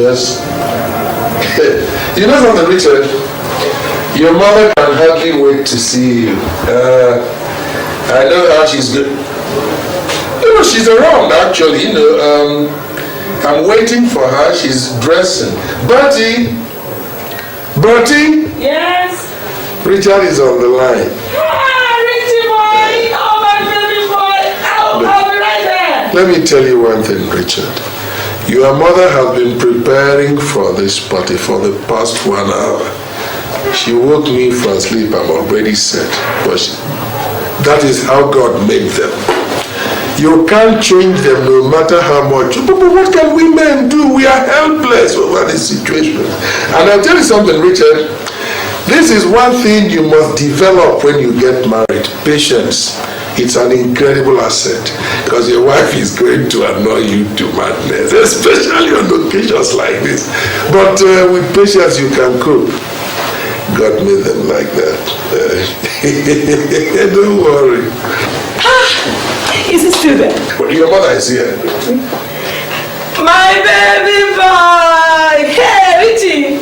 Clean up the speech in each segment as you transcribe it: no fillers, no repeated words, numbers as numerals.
Yes. You know something, Richard? Your mother can hardly wait to see you. I know how she's good. You know, she's around actually, you know. I'm waiting for her. She's dressing. Bertie? Yes? Richard is on the line. Richie boy! Oh, my baby boy! I'll be right there! Let me tell you one thing, Richard. Your mother has been preparing for this party for the past 1 hour. She woke me from sleep, I'm already set. But that is how God made them. You can't change them no matter how much. But what can we men do? We are helpless over this situation. And I'll tell you something, Richard. This is one thing you must develop when you get married. Patience. It's an incredible asset because your wife is going to annoy you to madness, especially on occasions like this. But with patience you can cope. God made them like that. Don't worry. Is he still there? Well, your mother is here. My baby boy! Hey, Richie!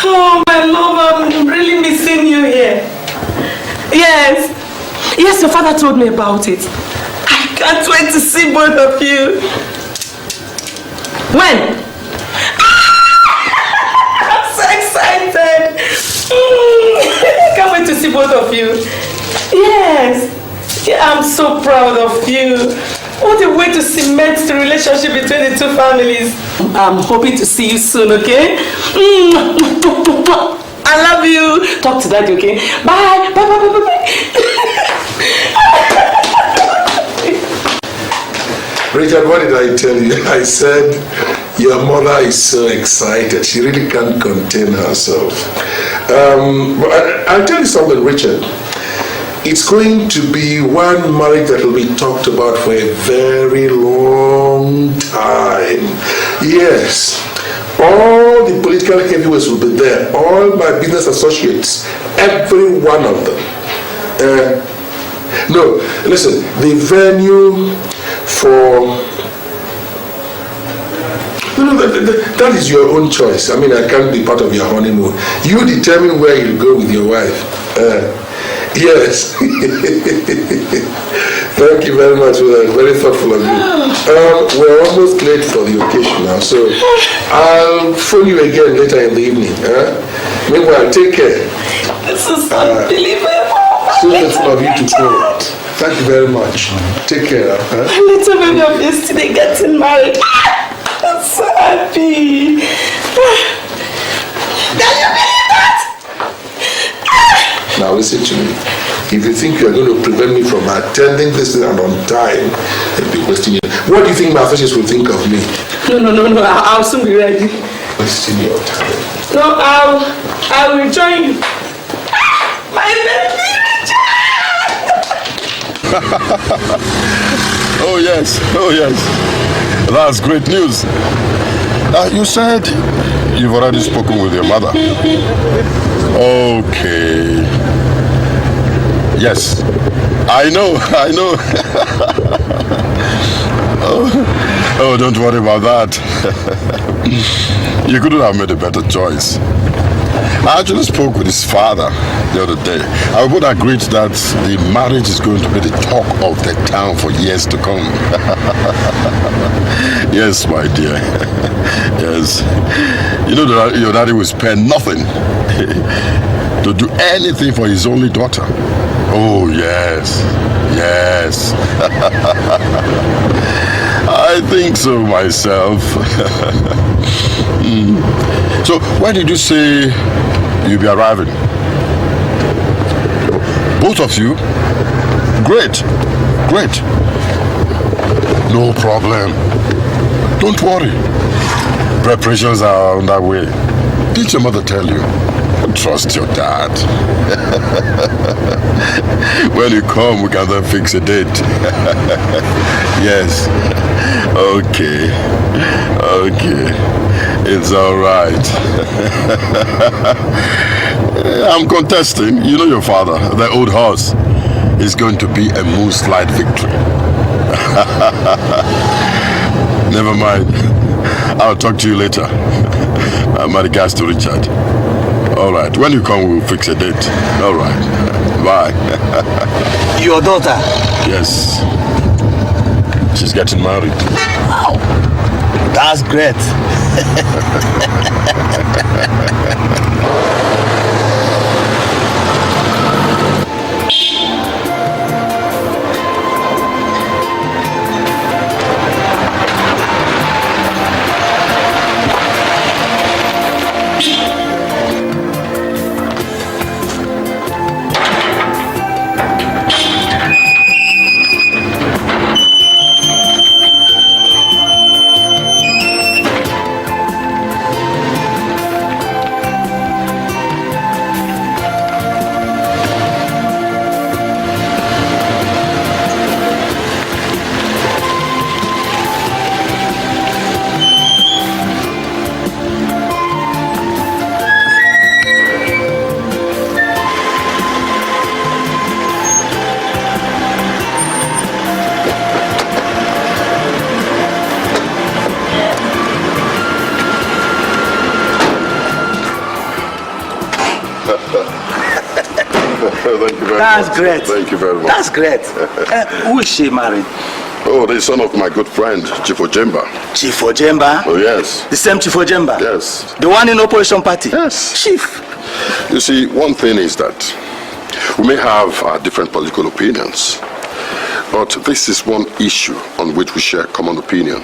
Oh, my love, I'm really missing you here. Yes, your father told me about it. I can't wait to see both of you. When? I'm so excited. I can't wait to see both of you. Yes. Yeah, I'm so proud of you. What a way to cement the relationship between the two families. I'm hoping to see you soon, okay? I love you. Talk to daddy, okay? Bye. Bye. Richard, what did I tell you? I said your mother is so excited. She really can't contain herself. But I'll tell you something, Richard. It's going to be one marriage that will be talked about for a very long time. Yes. All the political heavyweights will be there. All my business associates. Every one of them. No, listen. The venue for... that is your own choice. I mean, I can't be part of your honeymoon. You determine where you'll go with your wife. Yes. Thank you very much for that. Very thoughtful of you. We're almost late for the occasion now, so I'll phone you again later in the evening. Meanwhile, take care. This is unbelievable. So thoughtful of you to go. Thank you very much. Take care. My little baby of yesterday getting married. I'm so happy. Can you believe that? Now listen to me. If you think you are going to prevent me from attending this and on time, you'll be wasting your time. What do you think my associates will think of me? No. I'll soon be ready. Wasting your time. No, I will join you. My baby Oh yes. That's great news. You said you've already spoken with your mother. Okay. Yes. I know. Oh, don't worry about that. You couldn't have made a better choice. I actually spoke with his father the other day. I would agree that the marriage is going to be the talk of the town for years to come. Yes, my dear. Yes. You know that your daddy will spend nothing to do anything for his only daughter. Oh, yes. I think so myself. So, when did you say you'll be arriving? Both of you? Great. No problem. Don't worry. Preparations are underway. Did your mother tell you? Trust your dad. When you come, we can then fix a date. Yes. Okay. It's all right. I'm contesting. You know your father, the old horse, is going to be a moonlight victory. Never mind. I'll talk to you later. My regards to Richard. All right. When you come, we'll fix a date. All right. Bye. Your daughter? Yes. She's getting married. Wow. That's great. That's great. Thank you very much. That's great. Who is she married? Oh, the son of my good friend, Chief Ojemba. Chief Ojemba? Oh, yes. The same Chief Ojemba? Yes. The one in opposition party? Yes. Chief. You see, one thing is that we may have different political opinions, but this is one issue on which we share common opinion.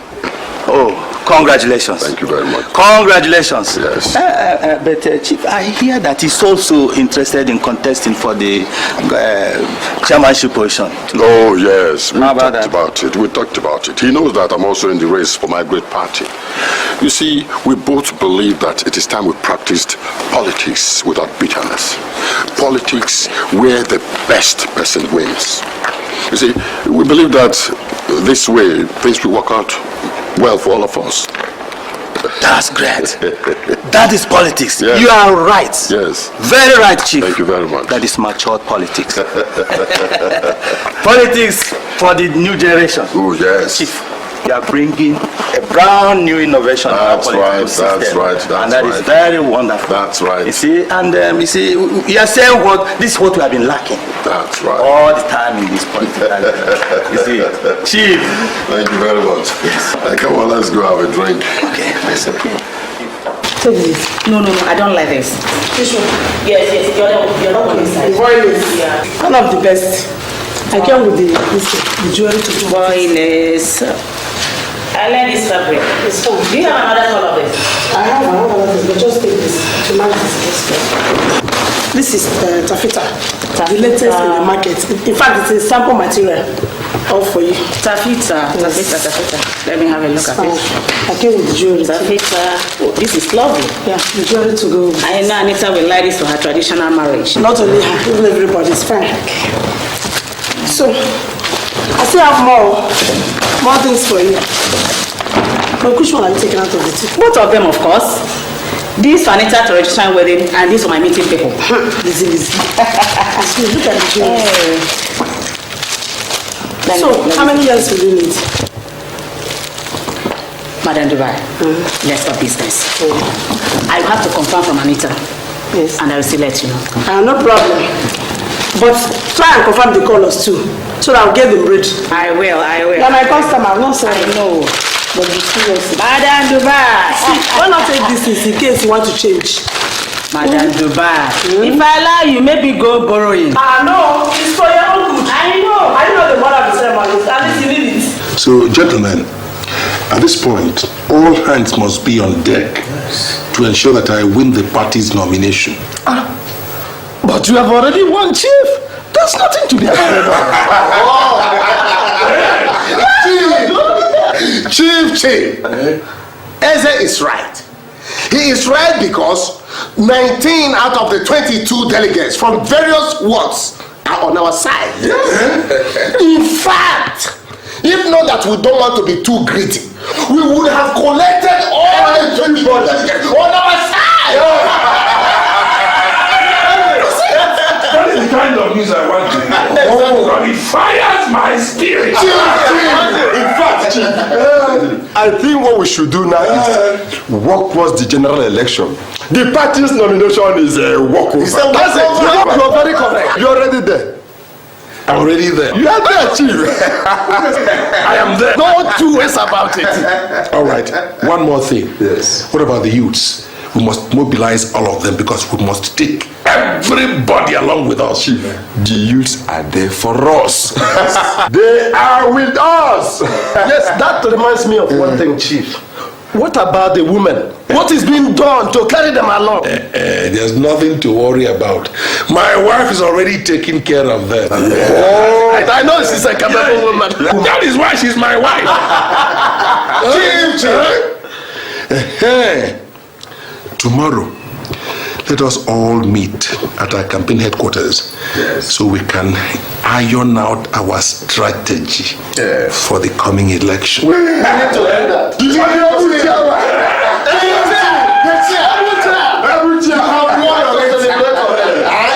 Oh, congratulations. Thank you very much. Congratulations. Yes. But Chief, I hear that he's also interested in contesting for the chairmanship position. Oh, yes. We How about talked that? about it. We talked about it. He knows that I'm also in the race for my great party. You see, we both believe that it is time we practiced politics without bitterness. Politics where the best person wins. You see, we believe that this way things will work out well for all of us. That's great. That is politics. Yes. You are right. Yes. Very right, Chief. Thank you very much. That is matured politics. Politics for the new generation. Oh, yes. Chief, you are bringing a brand new innovation. That's to our right, political that's system. right, that's and that is right. very wonderful. That's right. You see, and you see, you are saying this is what we have been lacking That's right. all the time in this political. You see, Chief. Thank you very much. Yes. Come on, let's go have a drink. Okay, that's okay. Take this. No, I don't like this. This one. Yes, you're not going inside. The voiles. Yeah. One of the best. I came with the jewelry to do. Boyness. I like this fabric. It's fine. Do you have another color of this? I have another one, but just take this. To match this. This is taffeta. The latest in the market. In fact, it's a sample material. All for you. Taffeta. Let me have a look at it. I came with the jewelry. Taffeta. Oh, this is lovely. Yeah, the jewelry to go with. I know Anita will like this for her traditional marriage. Not only her, even everybody. It's fine. So, I still have more things for you. But which one are you taking out of the two? Both of them, of course. This for Anita traditional wedding and this for my meeting people. Easy. Look at the jewelry. So, how many years will you need? Madam Dubai, let's stop business. I have to confirm from Anita. Yes. And I will still let you know. No problem. But try and confirm the colors too, so that I'll get them ready. I will. You're my customer, I'm not sorry. I know. But be serious. Madam Dubai. Why not take this in case you want to change? Madam Dubai. If I allow you, maybe go borrowing. No, it's for your own good. I know the mother of the ceremony. At least you need it. So, gentlemen, at this point, all hands must be on deck to ensure that I win the party's nomination. But you have already won, Chief. There's nothing to be afraid of. Chief. Eze is right. He is right because 19 out of the 22 delegates from various wards are on our side. In fact, if not that we don't want to be too greedy, we would have collected all the 24 delegates on our side. the kind of news I want to hear. God, it fires my spirit. In fact, Chief, I think what we should do now is work towards the general election. The party's nomination is a walkover. That's it. You're very correct. You're already there. I'm already there. You are there, Chief. I am there. No two ways about it. All right. One more thing. Yes. What about the youths? We must mobilize all of them because we must take everybody along with us. Chief, the youths are there for us. They are with us. Yes, that reminds me of one thing, Chief. What about the women? What is being done to carry them along? There's nothing to worry about. My wife is already taking care of them. I know she's a capable woman. That is why she's my wife. Tomorrow, let us all meet at our campaign headquarters so we can iron out our strategy for the coming election. We need to end that.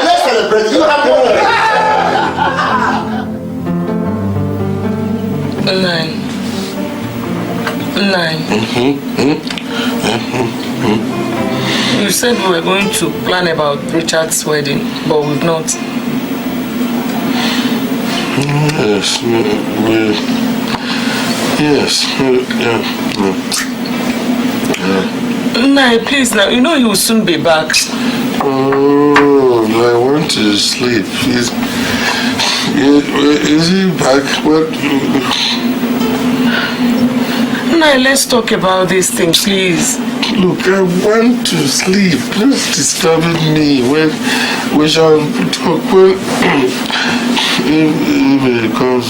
Let's celebrate. You have Nine. You said we were going to plan about Richard's wedding, but we've not. Yes. Nine, please now. You know he will soon be back. Oh, I want to sleep. Is he back? What? Nine, let's talk about this thing, please. Look, I want to sleep. Don't disturb me. When we shall talk. When it comes.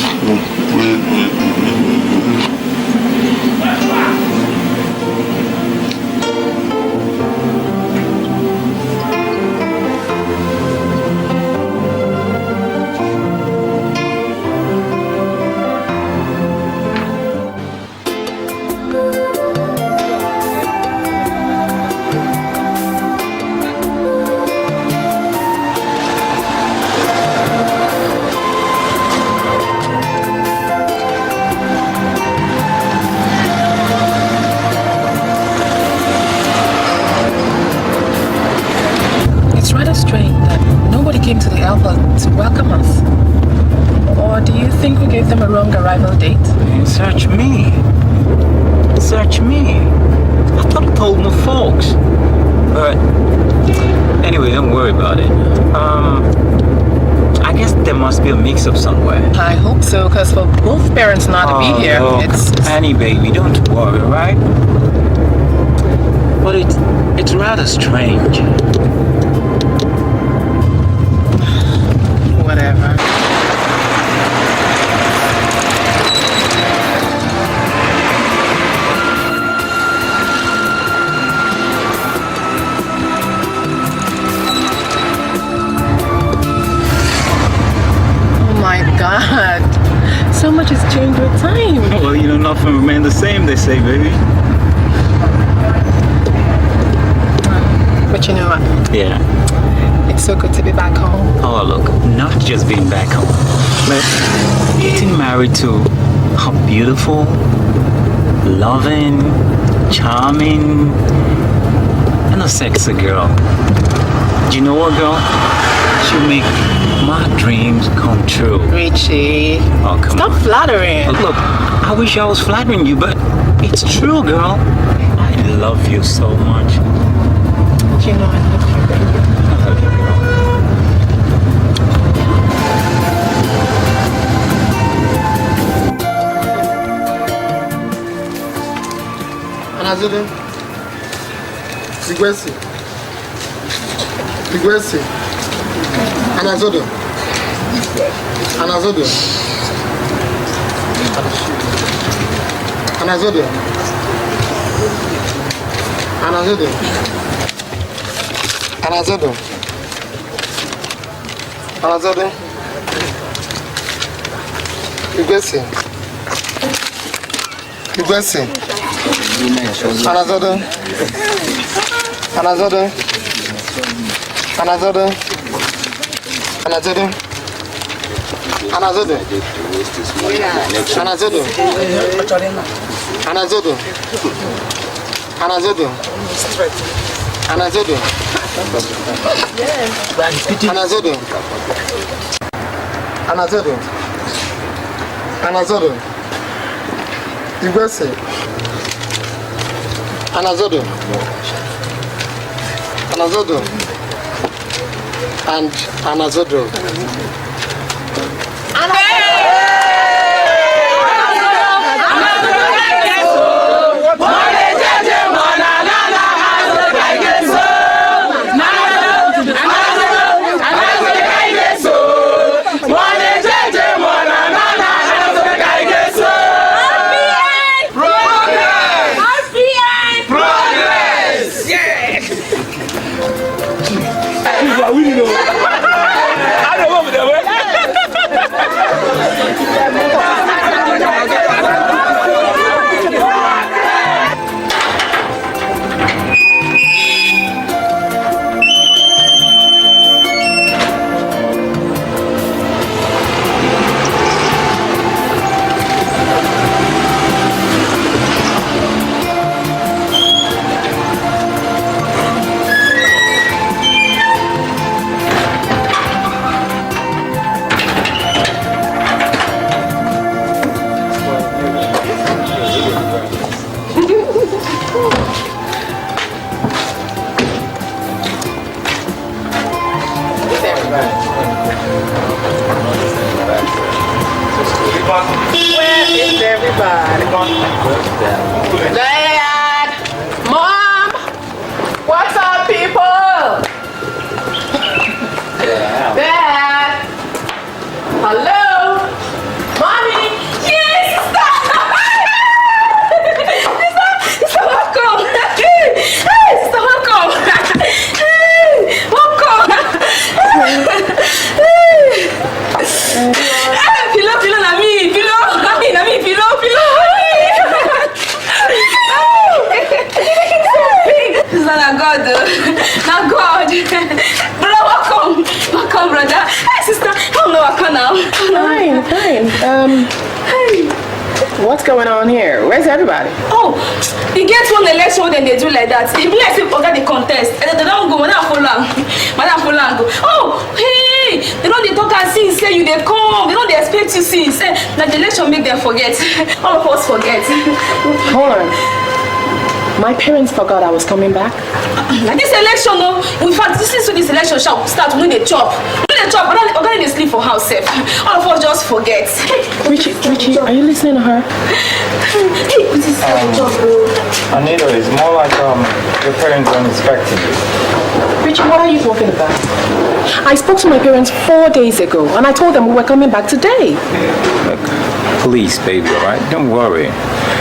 To welcome us? Or do you think we gave them a wrong arrival date? Search me. Search me. I thought I told my folks. But anyway, don't worry about it. I guess there must be a mix-up somewhere. I hope so, because for both parents not to be here, look, it's... Annie, baby, don't worry, right? But it's rather strange. Whatever. Oh my God. So much has changed with time. Well, you know, nothing remains the same, they say, baby. But you know what? Yeah. It's so good to be back home. Oh, look, not just being back home, but getting married to a beautiful, loving, charming, and a sexy girl. Do you know what, girl? She'll make my dreams come true. Richie. Oh, come Stop on. flattering. Look, I wish I was flattering you, but it's true, girl. I love you so much. Do you know I love you, baby? I love you, girl. Anazodos. Ngozi. Ngozi. Anazodos. Anazodos. Anazodos. Anazodos. Anazodos. Anazodos. Ngozi. Ngozi. Anazodos. Anazodos. Anazodos. Anazodos. Anazodos. Anazodos. Anazodos. Anazodos. Anazodos. Anazodos. Anazodos. Anazodos. Igwese. Anazodos. Anazodos. And Anazodos. Dad! Mom! What's up, people? Dad! Hello? Mommy? Yes! Sister, welcome! Hey, sister, welcome! Welcome! Pillow, na me, pillow! Not God, not God. Brother, welcome, brother. Hey, sister, how no I come now? Fine. Hey, what's going on here? Where's everybody? Oh, you get one election then they do like that. They be like forget the contest. And they don't go, madam follow. Go. Oh, hey, they don't they talk and since say you they come. They don't they expect you since. Like the election make them forget. All of us forget. Hold on. My parents forgot I was coming back. Like this election, no. In fact, this election shall start when they chop. But then they sleep for house safe. All of us just forget. Richie, are you listening to her? Hey, this is Anita, it's more like your parents weren't expecting you. Richie, what are you talking about? I spoke to my parents 4 days ago, and I told them we were coming back today. Look, please, baby, all right? Don't worry.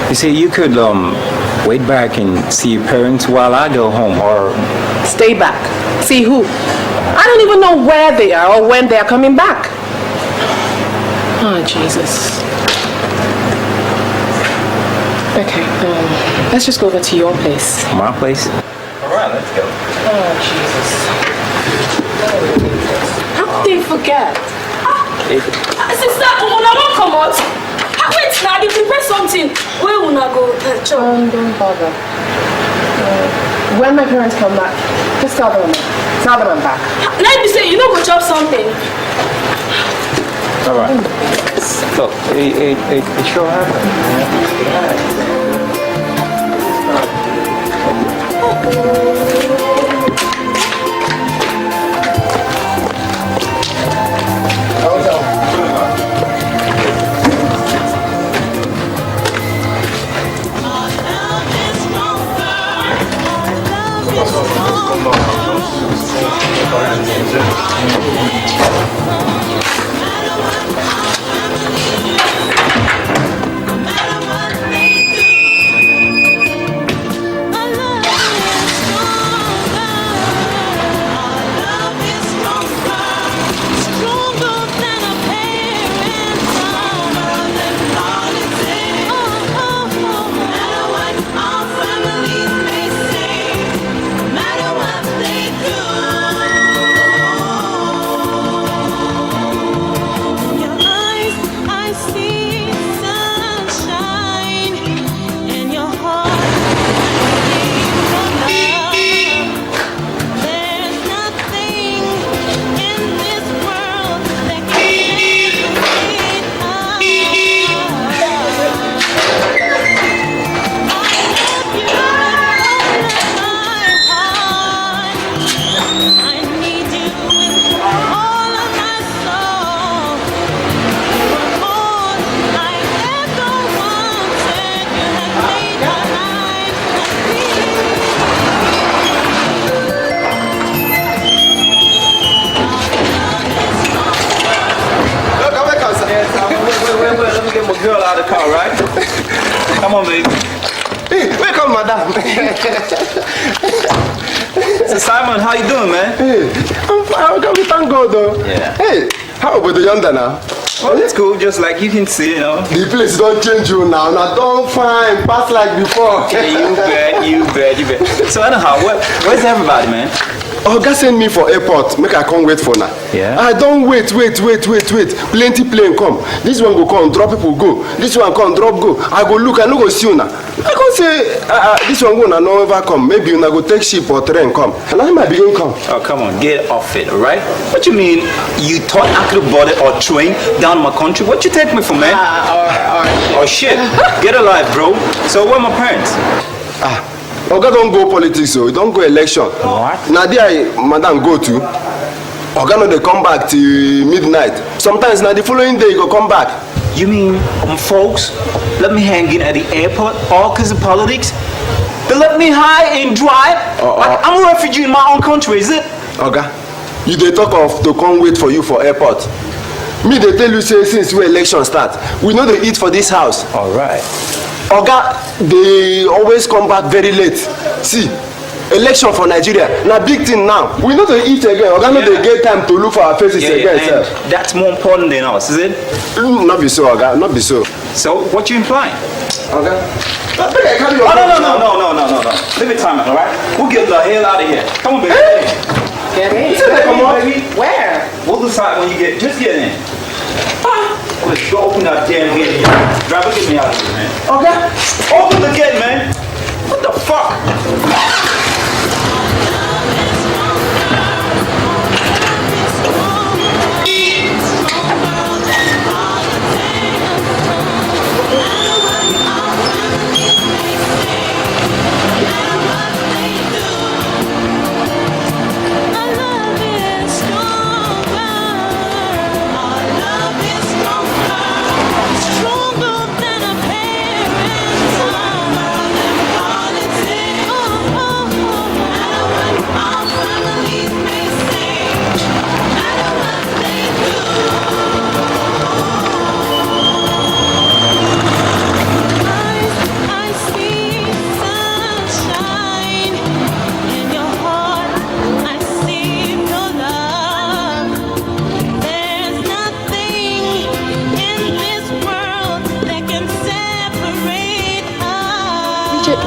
You see, you could wait back and see your parents while I go home, or stay back. See who? I don't even know where they are or when they are coming back. Oh, Jesus. Okay, let's just go over to your place. My place? All right, let's go. Oh, Jesus. How could they forget? Sister, when I won't come out. Wait, now they prepare something. Where will I go? Don't bother. When my parents come back, just tell them I'm back. Let me say, you know, go chop something. All right. Look, it sure happened. girl out of the car, right? Come on, baby. Hey, welcome, madam. So Simon, how you doing, man? Hey, I'm fine. We thank God, though. Yeah. Hey, how about the yonder now? Well, it's cool, just like you can see, you know. The place don't change you now. Now don't find pass like before. Yeah, you bet. So anyhow, where's everybody, man? Oga send me for airport, make I come wait for now. Yeah? I don't wait. Plenty plane come. This one go come, drop people go. This one come, drop go. I go look, I no go see you now. I go say, this one go now, no ever come. Maybe you go take ship or train come. And I might begin come. Oh, come on, get off it, alright? What you mean, you thought I could have bought it or train down my country? What you take me for, man? Oh, shit. Get alive, bro. So where are my parents? Oga don't go politics, so don't go election. What? Now there, madam go to. Oga no they come back till midnight. Sometimes now the following day you go come back. You mean folks let me hang in at the airport all because of politics? They let me high and dry? Like I'm a refugee in my own country, is it? Oga, you they talk of to come wait for you for airport. Me they tell you say since we election start, we know they eat for this house. Alright. Oga, they always come back very late. See, election for Nigeria, now big thing now. We know to eat again. Oga, no they get time to look for our faces again. And that's more important than us, is it? Not be so, Oga, not be so. So, what you implying? Oga? No. Leave it time, alright? We'll get the hell out of here. Come on, baby. Get in. Come on, baby. Where? We'll decide when you just get in. Let's go open that damn gate here. Driver, get me out of here, man. Okay. Open the gate, man. What the fuck?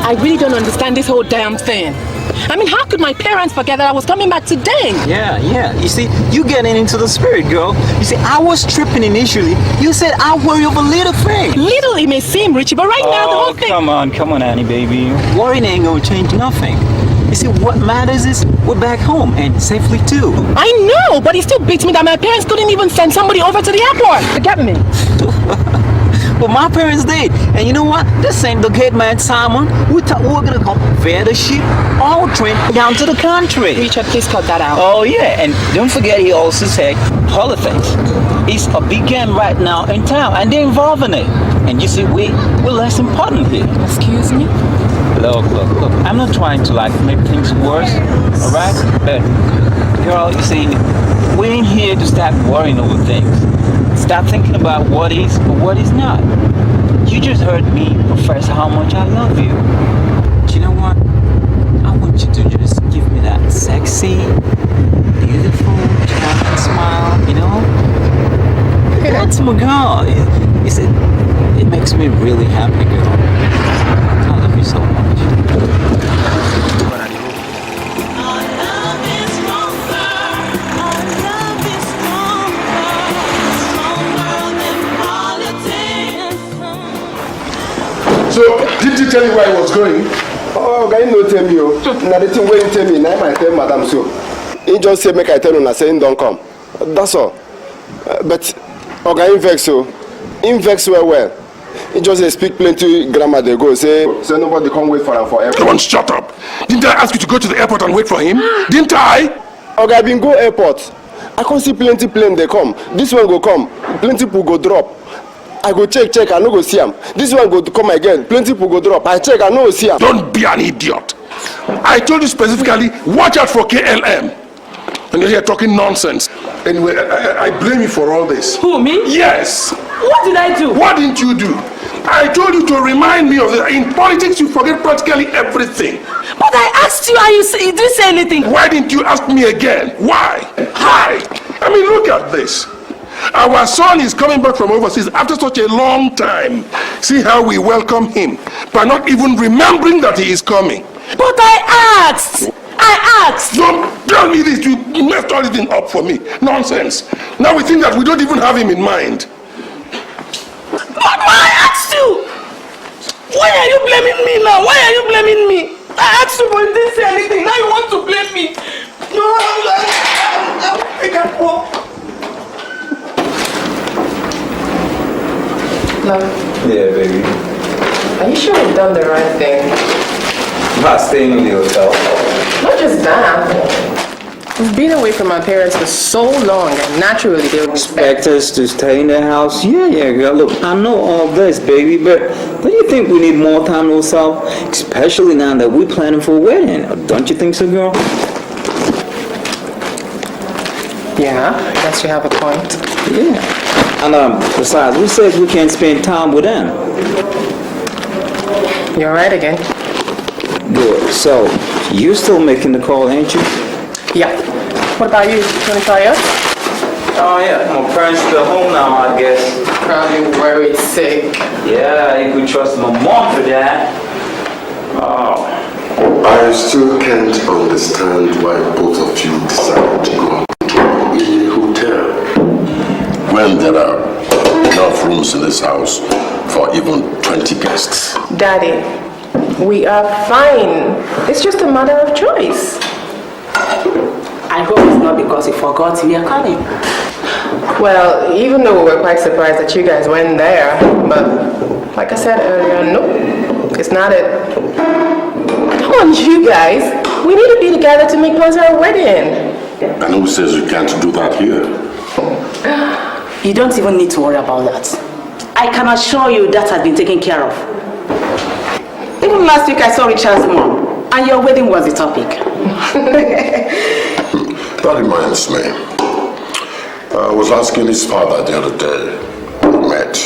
I really don't understand this whole damn thing. I mean, how could my parents forget that I was coming back today? Yeah. You see, you getting into the spirit, girl. You see, I was tripping initially. You said I worry over little things. Little it may seem, Richie, but right now the whole thing... Come on, Annie, baby. Worrying ain't gonna change nothing. You see, what matters is we're back home, and safely too. I know, but it still beats me that my parents couldn't even send somebody over to the airport to get me. But my parents did. And you know what? This ain't the gate man, Simon. We're gonna come fare the ship all train down to the country. Richard, please cut that out. Oh yeah, and don't forget he also said politics. It's a big game right now in town, and they're involved in it. And you see, we're less important here. Excuse me? Look. I'm not trying to make things worse, alright? But girl, you see, we ain't here to start worrying over things. Stop thinking about what is or what is not. You just heard me profess how much I love you. But you know what? I want you to just give me that sexy, beautiful, charming smile, you know? That's my girl. It makes me really happy, girl. I love you so much. So, did he tell you where he was going? Oh, guy, no tell me. Now the thing where he tell me, now I tell madam so. He just say make I tell him, I say he don't come. That's all. But, okay, he vex so. He vex well. He just speak plenty grammar they go. Say nobody come wait for him for airport. Come on, shut up. Didn't I ask you to go to the airport and wait for him? Didn't I? Okay, I been go airport. I can't see plenty plane they come. This one go come. Plenty people go drop. I go check, I no go see him. This one go come again. Plenty people go drop. I check, I no go see him. Don't be an idiot. I told you specifically, watch out for KLM. And you're here talking nonsense. Anyway, I blame you for all this. Who, me? Yes. What did I do? What didn't you do? I told you to remind me of it. In politics, you forget practically everything. But I asked you and you didn't say anything. Why didn't you ask me again? Why? Why? I mean, look at this. Our son is coming back from overseas after such a long time. See how we welcome him by not even remembering that he is coming. But I asked. Don't tell me this. You messed all this up for me. Nonsense. Now we think that we don't even have him in mind. But I asked you. Why are you blaming me now? Why are you blaming me? I asked you but you didn't say anything. Now you want to blame me. No, I can't walk. Love. Yeah, baby. Are you sure we've done the right thing? Not staying in the hotel. Not just that. We've been away from our parents for so long, and naturally they would Expect us to stay in the house? Yeah, girl. Look, I know all this, baby, but don't you think we need more time to ourselves? Especially now that we're planning for a wedding. Don't you think so, girl? Yeah, I guess you have a point. Yeah. And besides, who says we can't spend time with them? You're right again. Good. So, you still making the call, ain't you? Yeah. What about you? Want to try yours? Oh, yeah. My parents still home now, I guess. Probably worried sick. Yeah, you could trust my mom for that. Oh. I still can't understand why both of you decided to go to a hotel when there are enough rooms in this house for even 20 guests. Daddy, we are fine. It's just a matter of choice. I hope it's not because you forgot we are coming. Well, even though we were quite surprised that you guys went there, but like I said earlier, no, it's not it. Come on, you guys. We need to be together to make plans for our wedding. And who says you can't do that here? You don't even need to worry about that. I can assure you that has been taken care of. Even last week I saw Richard's mom, and your wedding was the topic. That reminds me. I was asking his father the other day, we met,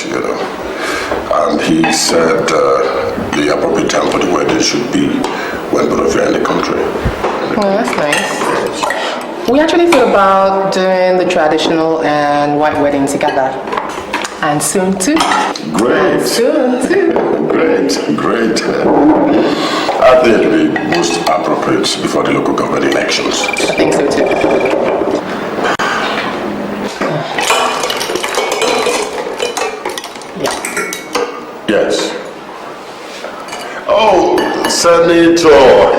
and he said the appropriate time for the wedding should be when both of you are in the country. Well, that's nice. We actually thought about doing the traditional and white wedding together. And soon too. Great. Soon too. Great. I think it will be most appropriate before the local government elections. I think so too. Yeah. Yes. Oh, Senator.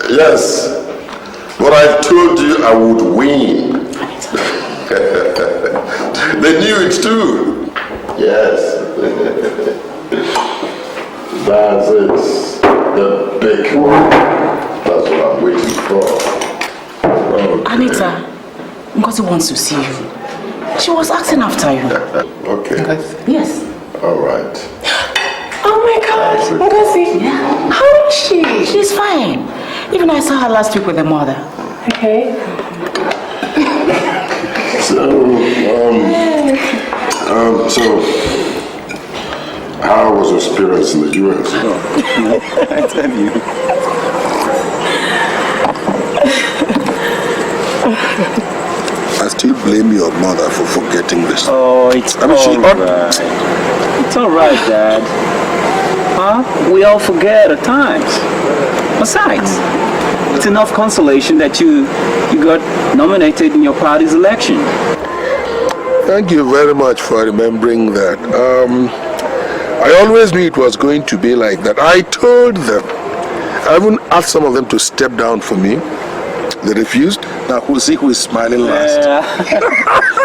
Yes. But I told you I would win. They knew it too. Yes. That's it. The big one. That's what I'm waiting for. Okay. Anita, Ngozi wants to see you. She was asking after you. Okay. Yes. All right. Oh my gosh, Ngozi. Yeah. How is she? She's fine. Even I saw her last week with her mother. Okay. So, how was your experience in the US? I tell you. I still blame your mother for forgetting this. Oh, it's alright. It's alright, Dad. Huh? We all forget at times. Besides, it's enough consolation that you got nominated in your party's election. Thank you very much for remembering that. I always knew it was going to be like that. I told them. I even asked some of them to step down for me. They refused. Now we'll see who is smiling last. Yeah.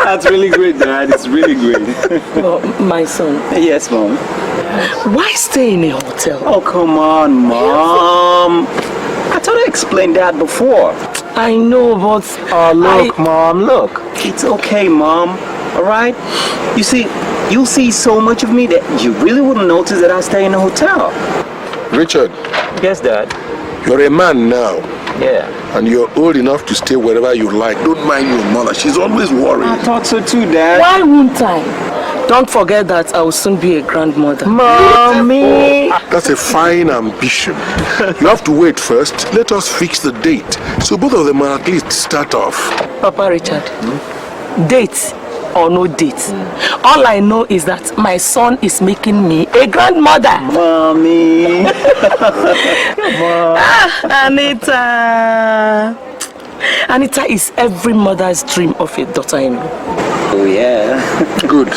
That's really great, Dad. It's really great. Well, my son. Yes, Mom. Why stay in a hotel? Oh, come on, Mom. I thought I explained that before. I know, but... Oh, look, Mom, look. It's okay, Mom. All right? You see, you'll see so much of me that you really wouldn't notice that I stay in a hotel. Richard. Yes, Dad. You're a man now. Yeah. And you're old enough to stay wherever you like. Don't mind your mother. She's always worried. I thought so too, Dad. Why won't I? Don't forget that I will soon be a grandmother. Mommy! That's a fine ambition. You have to wait first. Let us fix the date. So both of them are at least start off. Papa Richard, date or no date. All I know is that my son is making me a grandmother. Mommy! Anita! Anita is every mother's dream of a daughter-in-law. Oh, yeah. Good.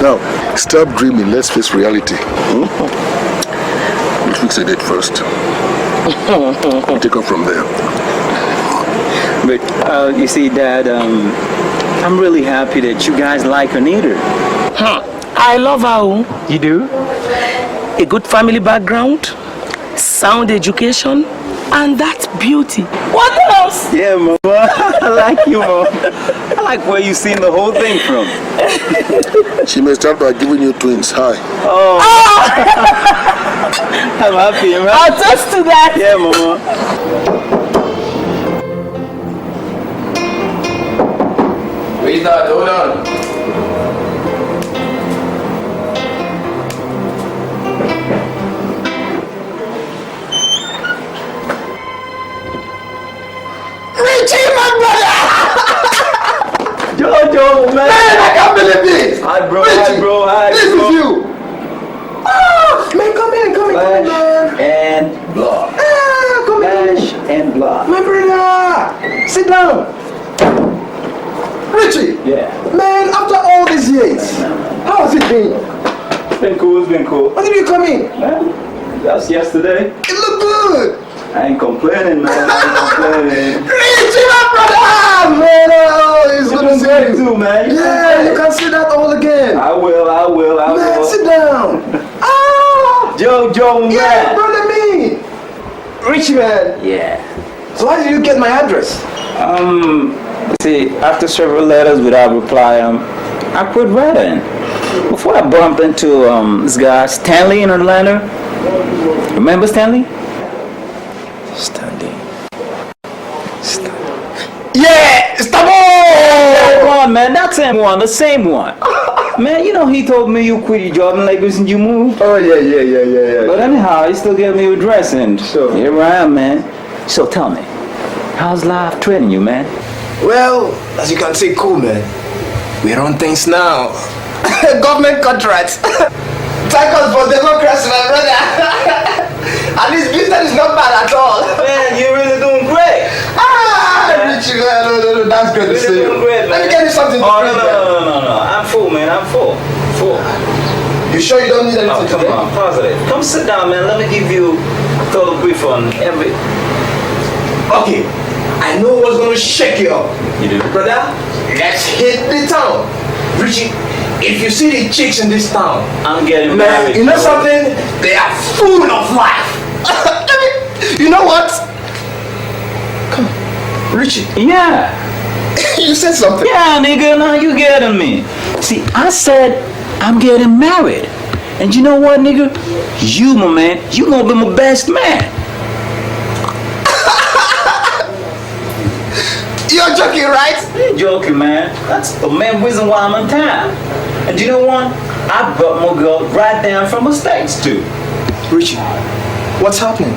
Now, stop dreaming. Let's face reality. We'll fix a date first. We'll take off from there. But, you see, Dad, I'm really happy that you guys like Anita. I love her. You do? A good family background, sound education, and that beauty. What else? Yeah, Mama. I like you, Mom. I like where you seen the whole thing from. She may start by giving you twins. Hi. Oh. I'm happy, man. I'll toast to that. Yeah, Mama. Wait, Dad, hold on. Richie, my brother! Jojo, man! Man, I can't believe this! Hi, bro. Richie, Hi, bro. Hi, this bro. is you! Ah, man, come in, man. And block. Come in. Flash and block. My brother! Sit down! Richie! Yeah. Man, after all these years, how has it been? It's been cool, it's been cool. When did you come in? Man, that's yesterday. It looked good! I ain't complaining, man. I ain't complaining. Richie, my brother! Man, oh, it's good to see you. Too, man. Yeah, you can see that all again. I will. Man, sit down. Ah! Jojo, man. Yeah, brother me. Richie, man. Yeah. So how did you get my address? See, after several letters without reply, I quit writing. Before I bumped into this guy Stanley in Atlanta. Remember Stanley? Yeah, stop! That one, man, that's him one, the same one. Man, you know he told me you quit your job in Lagos and you moved. Oh yeah. But anyhow, he still gave me a dress and here I am, man. So tell me, how's life treating you, man? Well, as you can see, cool, man. We run things now. Government contracts. Thank us for democracy, my brother. At least business is not bad at all. Man, you're really doing great. Richie, no, that's good to see you. Great, Let me get you something to drink. No. I'm full, man. I'm full. You sure you don't need anything come today? on, positive. Come sit down, man. Let me give you a total brief on every... Okay, I know what's gonna shake you up. You do? Brother, let's hit the town. Richie, if you see the chicks in this town, I'm getting man, married. you know something? They are full of life. You know what? Come on, Richie. Yeah. You said something. Yeah, nigga, now you getting me. See, I said I'm getting married. And you know what, nigga? You, my man, you gonna be my best man. You're joking, right? I ain't joking, man. That's the main reason why I'm in town. And you know what? I brought my girl right down from the States, too. Richie, what's happening?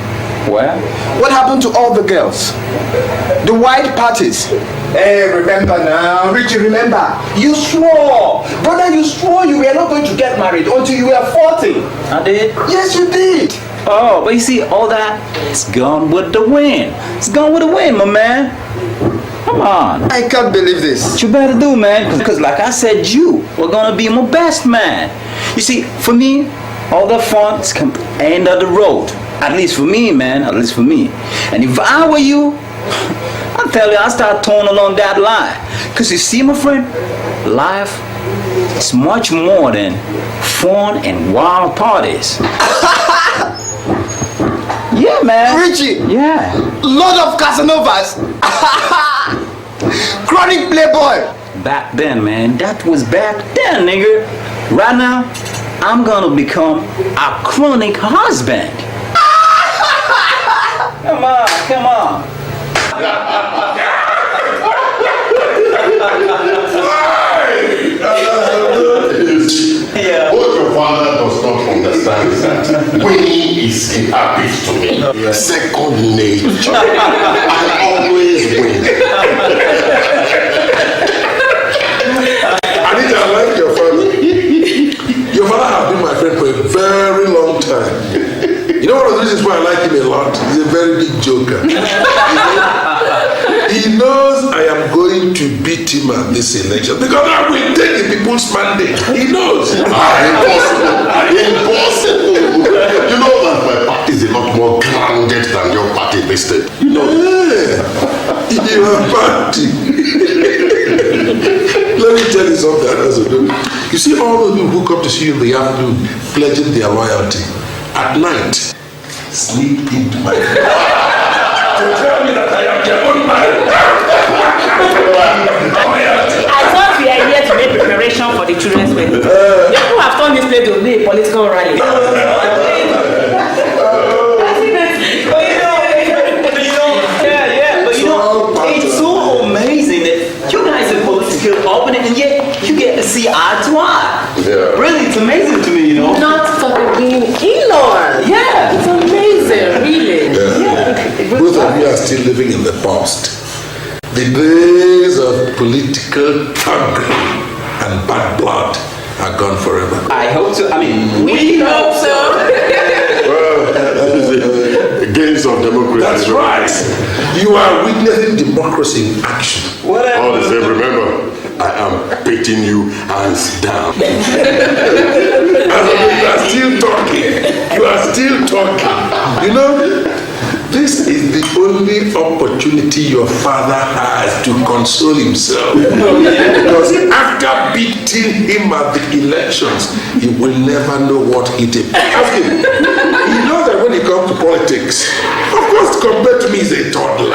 Well? What happened to all the girls? The white parties? Hey, remember now. Richie, remember. You swore. Brother, you swore you were not going to get married until you were 40. I did? Yes, you did. Oh, but you see, all that, it's gone with the wind. It's gone with the wind, my man. Come on. I can't believe this. What you better do, man? Because like I said, you were gonna be my best man. You see, for me, all the fun is come end of the road. At least for me, man. At least for me. And if I were you, I'll tell you, I'll start towing along that line. Because you see, my friend, life is much more than fun and wild parties. Yeah, man. Richie. Yeah. Lord of Casanovas. Chronic playboy. Back then, man. That was back then, nigga. Right now, I'm gonna become a chronic husband. Come on. What your father does not understand is that winning is a habit to me. Second nature. I always win. Anita, I like your father. Your father has been my friend for a very long time. You know one of the reasons why I like him a lot? He's a very big joker. He knows I am going to beat him at this election because I will take the people's mandate. He knows. Impossible. Impossible. You know that my party is a lot more grounded than your party, mister. You know. Yeah. Your party. Let me tell you something, Anazodos. You see all those people who come to see you in the afternoon pledging their loyalty. At night, sleep into my bed. To tell me that I am their own man. I thought we are here to make preparation for the children's wedding. You people have turned this place to be a political rally. It's so amazing that you guys are political opening and yet you get to see eye to eye. Yeah. Really, it's amazing to me, you know. Not fucking being Elon. Yeah. It's amazing, really. Both of you are still living in the past. The days of political tugging and bad blood are gone forever. I hope so. I mean, We hope so. Well, that is the gains of democracy. That's right. You are witnessing democracy in action. All the same, remember, I am beating you hands down. You are still talking. You are still talking. You know, this is the only opportunity your father has to console himself. Because after beating him at the elections, he will never know what hit him. Ask him. He knows that when he comes to politics, of course, compared to me, he's a toddler.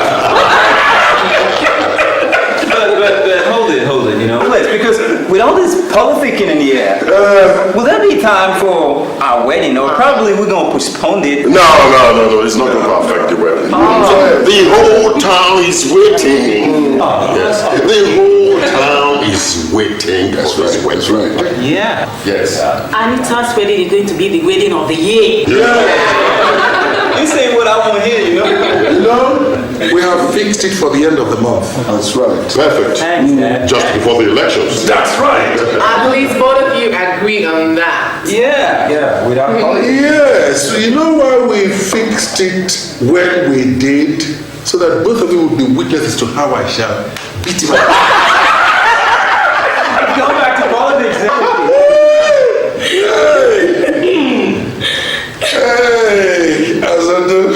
but hold it, you know. Let's, because with all this politicking in the air, will there be time for our wedding? Or probably we're going to postpone it? No, it's not going to affect the wedding. The whole town is waiting. Yes, the whole town is waiting. That's right. Yeah. Yes. Anita's wedding is going to be the wedding of the year. You say what I want to hear, you know. You know, we have fixed it for the end of the month. That's right. Perfect. Thanks, Dad. Just before the elections. That's right. At least both of you agree on that. Yeah, without politics. Yes, so you know why we fixed it when we did? So that both of you will be witnesses to how I shall beat him up. Go back to politics. Hey, Ezeonu.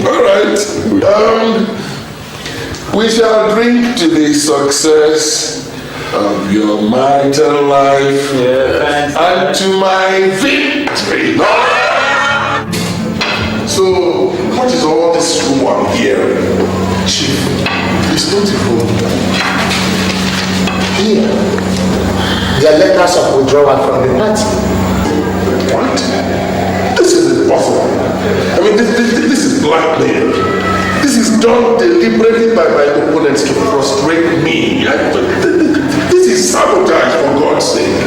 All right. We shall drink to the success of your marital life and to my victory. So, what is all this rumor I'm hearing? Chief, it's not even Here, their letters of withdrawal from the party. What? This is impossible. I mean, this is blackmail. This is done deliberately by my opponents to frustrate me. This is sabotage, for God's sake.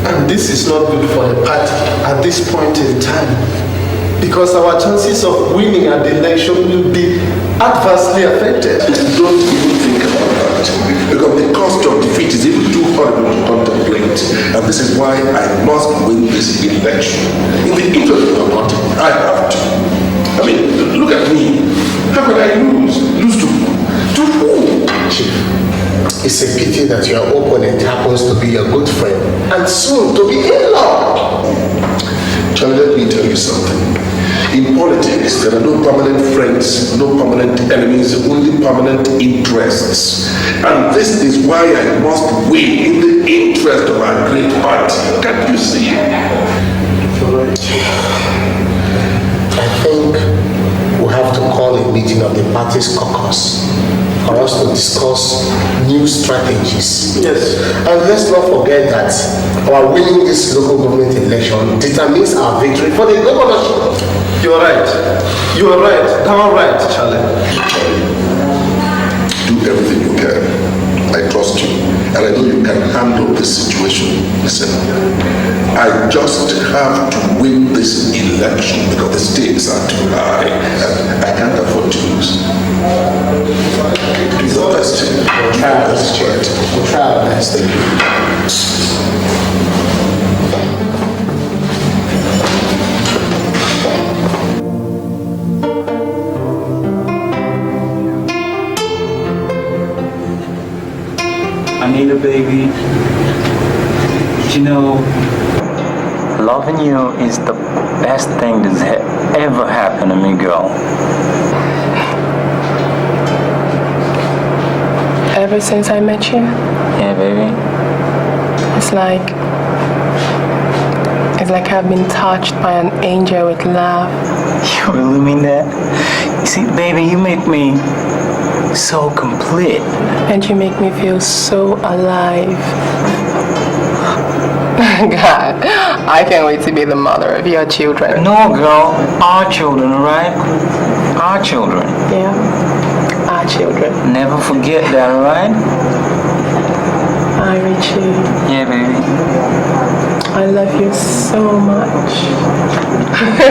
And this is not good for the party at this point in time. Because our chances of winning at the election will be adversely affected. Don't even think about that. Because the cost of defeat is even too horrible to contemplate. And this is why I must win this election. In the interest of the party, I have to. I mean, look at me. How could I lose? Lose to who? To who? Chief, it's a pity that your opponent happens to be your good friend and soon to be in-law. Charlie, let me tell you something. In politics, there are no permanent friends, no permanent enemies, only permanent interests. And this is why I must win in the interest of our great party. Can't you see? I think we have to call a meeting of the party's caucus for us to discuss new strategies. Yes. And let's not forget that our winning this local government election determines our victory for the governorship. You are right. You are right. Downright, Charlie. I trust you, and I know you can handle this situation. Listen, I just have to win this election because the stakes are too high, and I can't afford to lose. Do the best. Try our best, right? Try our best. Thank you. Anita, baby, you know, loving you is the best thing that's ever happened to me, girl. Ever since I met you? Yeah, baby. It's like I've been touched by an angel with love. You really mean that? You see, baby, you make me so complete. And you make me feel so alive. God, I can't wait to be the mother of your children. No, girl, our children, alright? Our children. Yeah, our children. Never forget that, alright? Hi, Richie. Yeah, baby. I love you so much.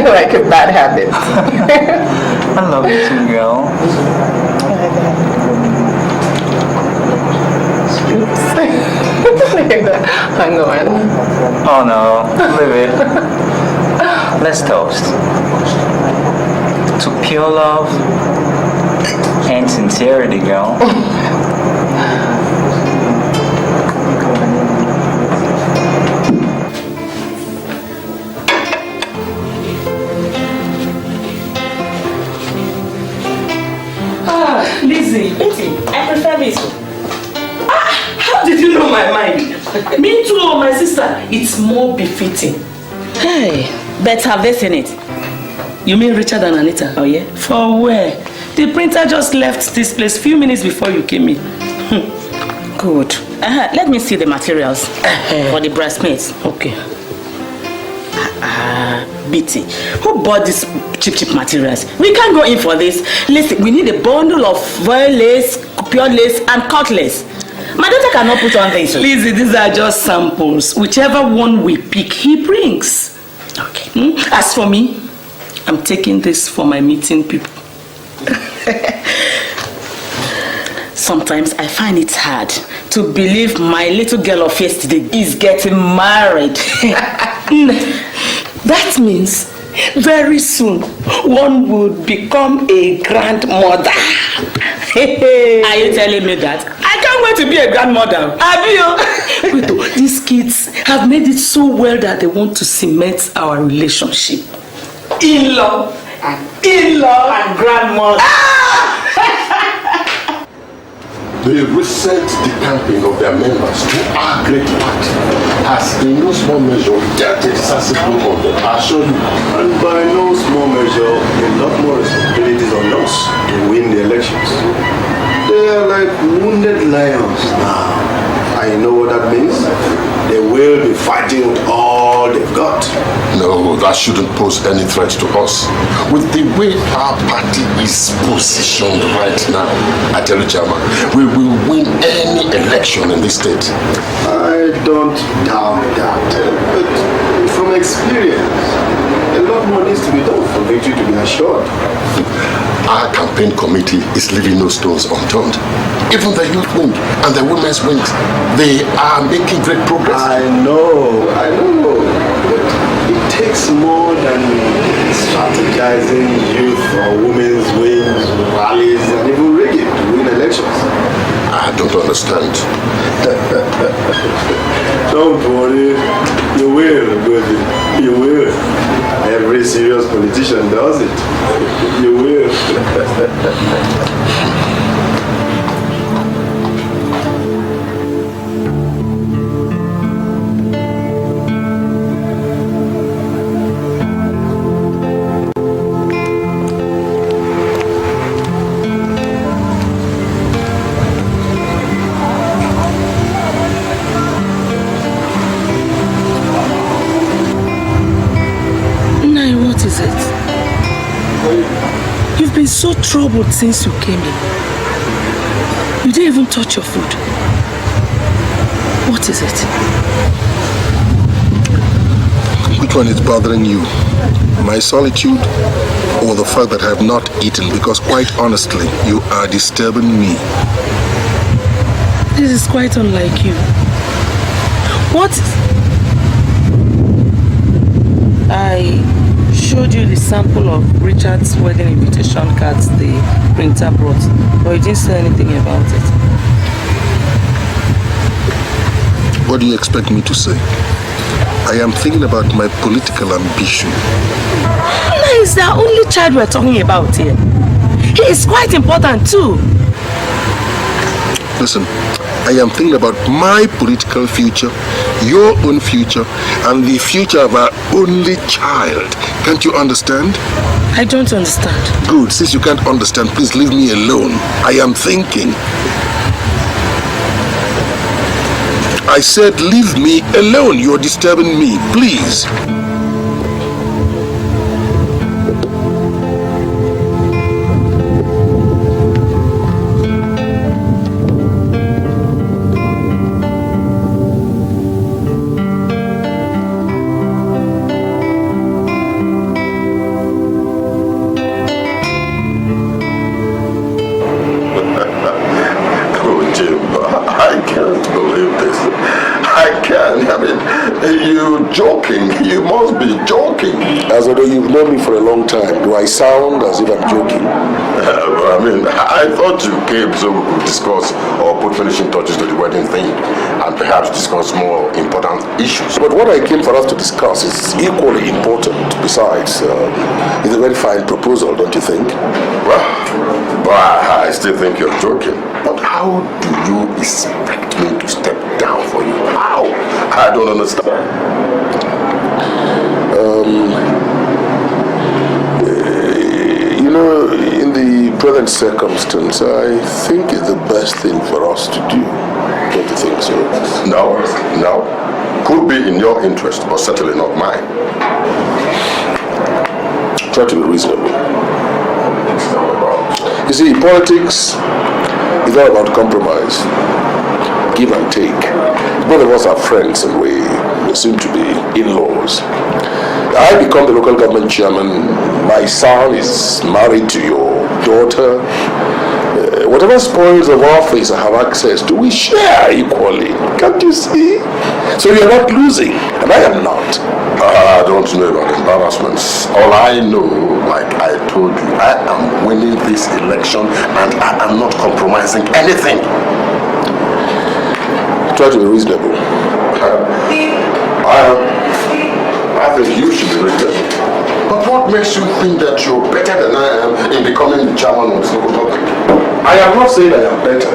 Like a bad habit. I love you too, girl. I'm going. Oh no, live it. Let's toast to pure love and sincerity, girl. Lizzie, I prefer this. How did you know my mind? Me too, my sister. It's more befitting. Hey, but have they seen it? You mean Richard and Anita? Oh yeah? For where? The printer just left this place few minutes before you came in. Good. Let me see the materials for the bridesmaids. Okay. BT, who bought these cheap materials? We can't go in for this. Listen, we need a bundle of royal lace, pure lace, and cut lace. My daughter cannot put on this. Lizzie, these are just samples. Whichever one we pick, he brings. Okay. As for me, I'm taking this for my meeting people. Sometimes I find it hard to believe my little girl of yesterday is getting married. That means very soon one would become a grandmother. Are you telling me that? I can't wait to be a grandmother. Wait, these kids have made it so well that they want to cement our relationship. In-law and grandmother. The recent decamping of their members to our great party has in no small measure dealt a decisive blow on them, I assure you. And by no small measure, a lot more responsibilities on us to win the elections. They are like wounded lions now. And you know what that means? They will be fighting with all they've got. No, that shouldn't pose any threat to us. With the way our party is positioned right now, I tell you, Chairman, we will win any election in this state. I don't doubt that. But from experience, a lot more needs to be done for victory to be assured. Our campaign committee is leaving no stones unturned. Even the youth wing and the women's wings, they are making great progress. I know. But it takes more than strategizing youth or women's wings, rallies, and even rigging to win elections. I don't understand. Don't worry. You will, Ngozi. You will. Every serious politician does it. You will. You've been so troubled since you came in. You didn't even touch your food. What is it? Which one is bothering you? My solitude or the fact that I have not eaten? Because quite honestly, you are disturbing me. This is quite unlike you. What? I showed you the sample of Richard's wedding invitation cards the printer brought, but you didn't say anything about it. What do you expect me to say? I am thinking about my political ambition. No, he's the only child we're talking about here. He is quite important too. Listen, I am thinking about my political future, your own future, and the future of our only child. Can't you understand? I don't understand. Good. Since you can't understand, please leave me alone. I am thinking. I said leave me alone. You're disturbing me. Please. You must be joking. As although you've known me for a long time, do I sound as if I'm joking? I thought you came so we could discuss or put finishing touches to the wedding thing and perhaps discuss more important issues. But what I came for us to discuss is equally important. Besides, it's a very fine proposal, don't you think? Well, I still think you're joking. But how do you expect me to step down for you? How? I don't understand. You know, in the present circumstance, I think it's the best thing for us to do. Don't you think so? No. Could be in your interest, but certainly not mine. Try to be reasonable. You see, politics is all about compromise, give and take. Both of us are friends and we seem to be in-laws. I become the local government chairman. My son is married to your daughter. Whatever spoils of office I have access to, we share equally. Can't you see? So you're not losing, and I am not. I don't know about embarrassments. All I know, like I told you, I am winning this election and I am not compromising anything. Try to be reasonable. I think you should be reasonable. But what makes you think that you're better than I am in becoming the chairman of this local government? I am not saying I am better.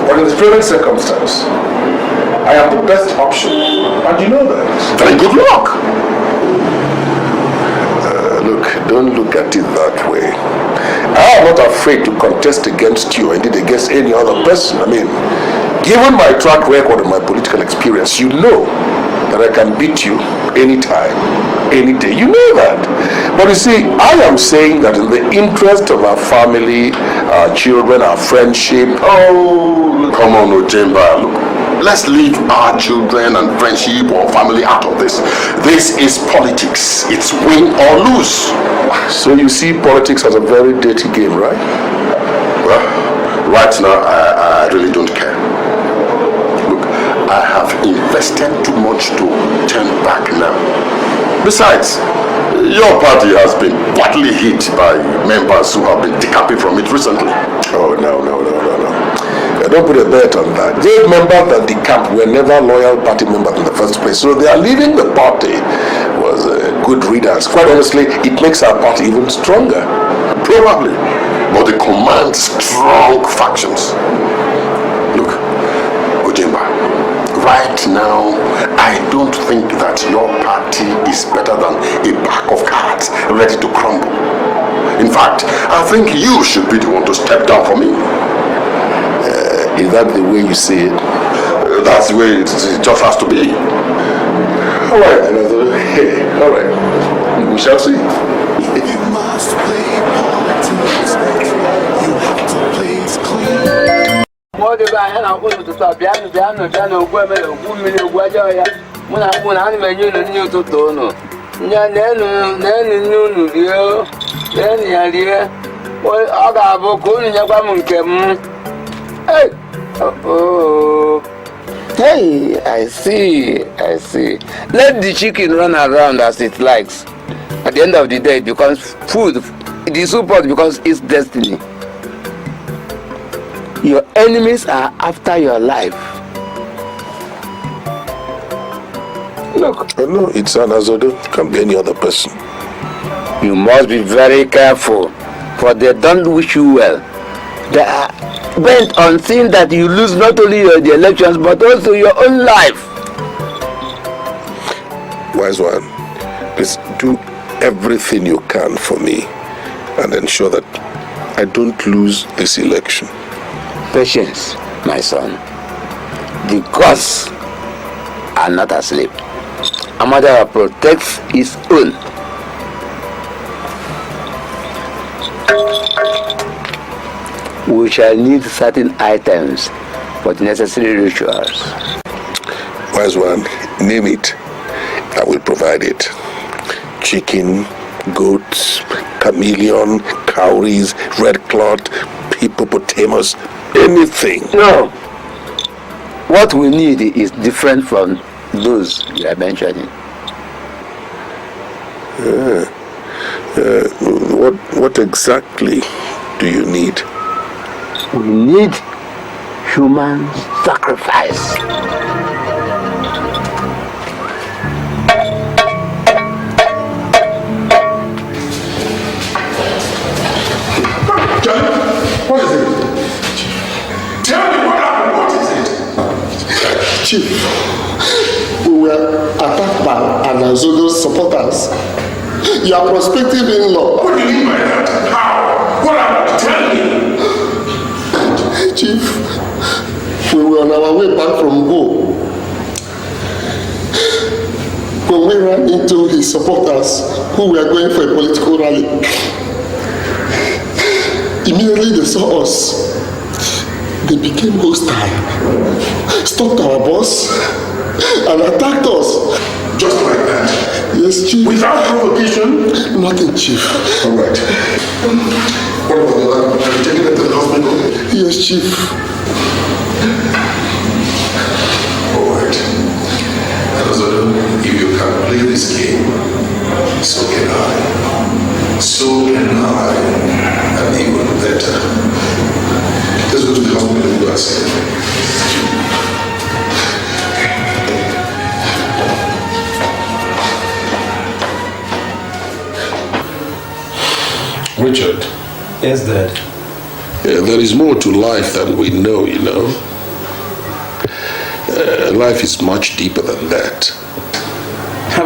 But in this present circumstance, I am the best option. And you know that. Very good luck. Look, don't look at it that way. I am not afraid to contest against you, or indeed against any other person. Given my track record and my political experience, you know that I can beat you anytime, any day. You know that. But you see, I am saying that in the interest of our family, our children, our friendship. Oh, come on, Anajembas. Look, let's leave our children and friendship or family out of this. This is politics. It's win or lose. So you see politics as a very dirty game, right? Well, right now, I really don't care. I have invested too much to turn back now. Besides, your party has been badly hit by members who have been decamping from it recently. Oh, no. Don't put a bet on that. Those members that decamp were never loyal party members in the first place. So they are leaving the party was a good riddance. Quite honestly, it makes our party even stronger. Probably. But they command strong factions. Look, Anajembas. Right now, I don't think that your party is better than a pack of cards ready to crumble. In fact, I think you should be the one to step down for me. Is that the way you see it? That's the way it just has to be. All right, all right. We shall see. You must play politics. You have to play it clean. ọ dị ebe anya na-akwụ n'ụtụtụ a bịanụ ogwu emere ogwu mmiri ogwu ajọ ya mụ na mkpụ na ana m enye unu nri ụtụtụ unu nenu nne unu rie nenu ya rie ọ ga-abụ ka unu nyekwa m nke m. Hey, I see. Let the chicken run around as it likes. At the end of the day, it becomes food. The soup pot becomes its destiny. Your enemies are after your life. Look. No, it's Anazodos. It can't be any other person. You must be very careful, for they don't wish you well. They are bent on seeing that you lose not only the elections, but also your own life. Wise one, please do everything you can for me and ensure that I don't lose this election. Patience, my son. The gods are not asleep. Amada protects his own. We shall need certain items for the necessary rituals. Wise one, name it. I will provide it. Chicken, goats, chameleon, cowries, red cloth, hippopotamus, anything. No. What we need is different from those you are mentioning. What exactly do you need? We need human sacrifice. Johnny, what is it? Tell me what happened. What is it? Chief, we were attacked by Anazodos supporters. Your prospective in-law. What do you mean by that? How? What happened? Tell me. Chief, we were on our way back from Go when we ran into his supporters who were going for a political rally. Immediately they saw us. They became hostile, stopped our bus, and attacked us. Just like that? Yes, Chief. Without provocation? Nothing, Chief. All right. What about the other? Have you taken it to the hospital? Yes, Chief. All right. Anazodos, if you can play this game, so can I. So can I. And even better. Let's go to the hospital and go and see him. Richard. Yes, Dad. There is more to life than we know, you know. Life is much deeper than that.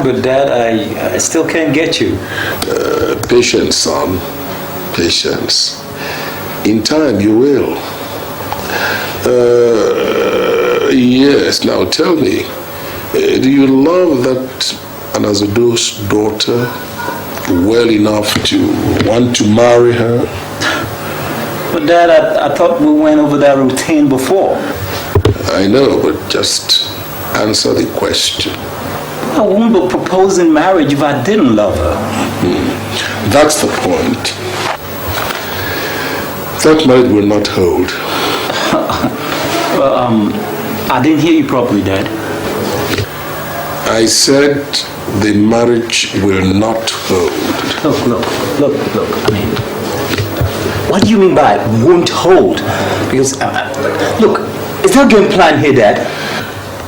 But Dad, I still can't get you. Patience, son. Patience. In time you will. Yes, now tell me, do you love that Anazodos' daughter well enough to want to marry her? But Dad, I thought we went over that routine before. I know, but just answer the question. I wouldn't be proposing marriage if I didn't love her. That's the point. That marriage will not hold. I didn't hear you properly, Dad. I said the marriage will not hold. Look. I mean, what do you mean by won't hold? Because, look, is there a game plan here, Dad?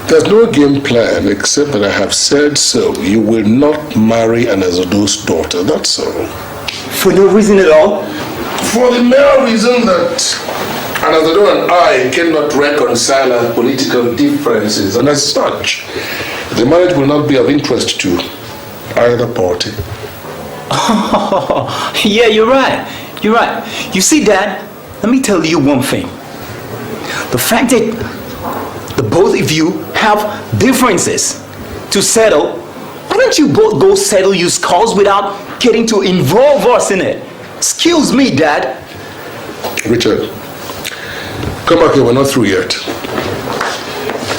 There's no game plan except that I have said so. You will not marry Anazodos' daughter, that's all. For no reason at all? For the mere reason that Anazodos and I cannot reconcile our political differences, and as such, the marriage will not be of interest to either party. Oh, yeah, you're right. You're right. You see, Dad, let me tell you one thing. The fact that the both of you have differences to settle, why don't you both go settle your scores without getting to involve us in it? Excuse me, Dad. Richard, Come back here, we're not through yet.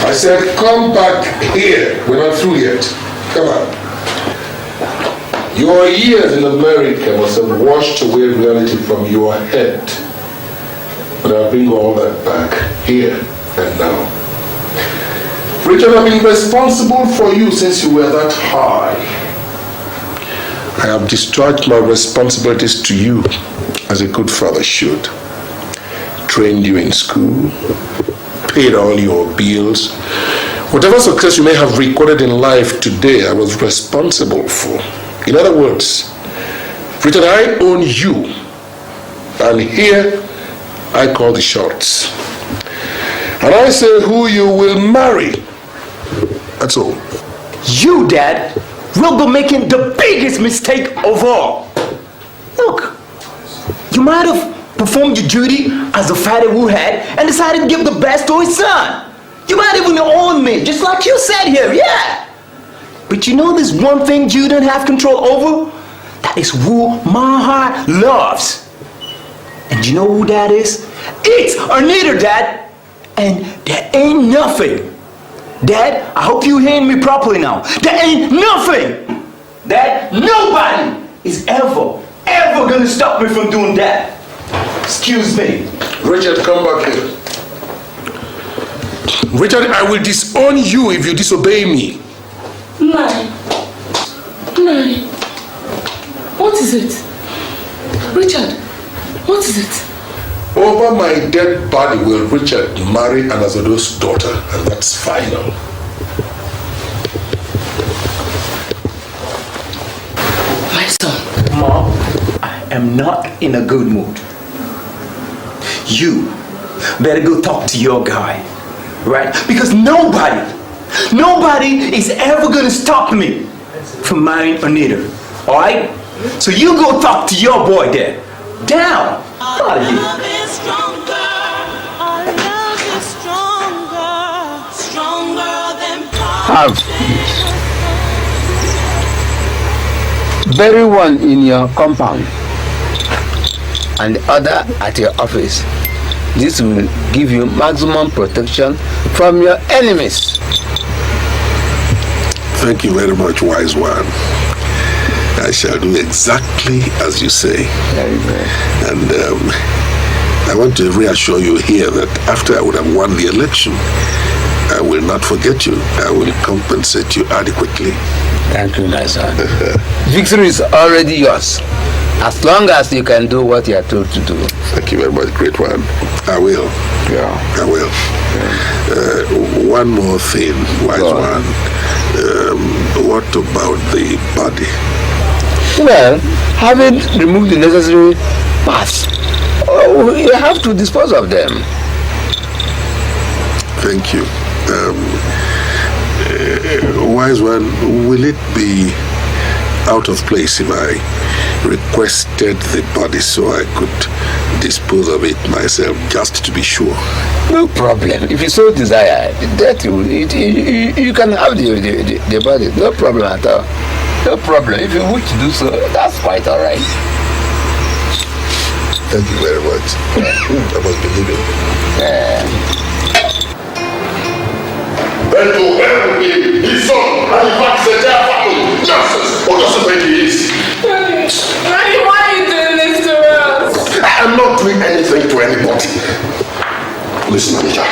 I said, come back here, we're not through yet. Come on. Your years in America must have washed away reality from your head. But I'll bring all that back here and now. Richard, I've been responsible for you since you were that high. I have discharged my responsibilities to you as a good father should. Trained you in school, paid all your bills. Whatever success you may have recorded in life today, I was responsible for. In other words, Richard, I own you. And here, I call the shots. And I say who you will marry. That's all. You, Dad, will be making the biggest mistake of all. Look, you might have performed your duty as a father who had and decided to give the best to his son. You might even own me, just like you said here, yeah. But you know there's one thing you don't have control over? That is who my heart loves. And you know who that is? It's Anita, Dad. And there ain't nothing. Dad, I hope you hearing me properly now. There ain't nothing that nobody is ever gonna stop me from doing that. Excuse me. Richard, come back here. Richard, I will disown you if you disobey me. Nai. What is it? Richard, what is it? Over my dead body will Richard marry Anazodos' daughter, and that's final. My son. Mom, I am not in a good mood. You better go talk to your guy, right? Because nobody is ever gonna stop me from marrying Anita, all right? So you go talk to your boy there. Down. Out of here. Have bury one in your compound and the other at your office. This will give you maximum protection from your enemies. Thank you very much, wise one. I shall do exactly as you say. Very good. And I want to reassure you here that after I would have won the election, I will not forget you. I will compensate you adequately. Thank you, my son. Victory is already yours, as long as you can do what you are told to do. Thank you very much, great one. I will. Yeah. I will. Yeah. One more thing, wise one. What about the body? Well, having removed the necessary parts, you have to dispose of them. Thank you. Wise one, will it be out of place if I requested the body so I could dispose of it myself, just to be sure? No problem. If you so desire, you can have the body. No problem at all. No problem. If you wish to do so, that's quite all right. Thank you very much. I must be leaving. Then to hell with him, his son, and in fact the entire family. Nonsense. What does it make it easy? Daddy, why are you doing this to us? I am not doing anything to anybody. Listen, Anita,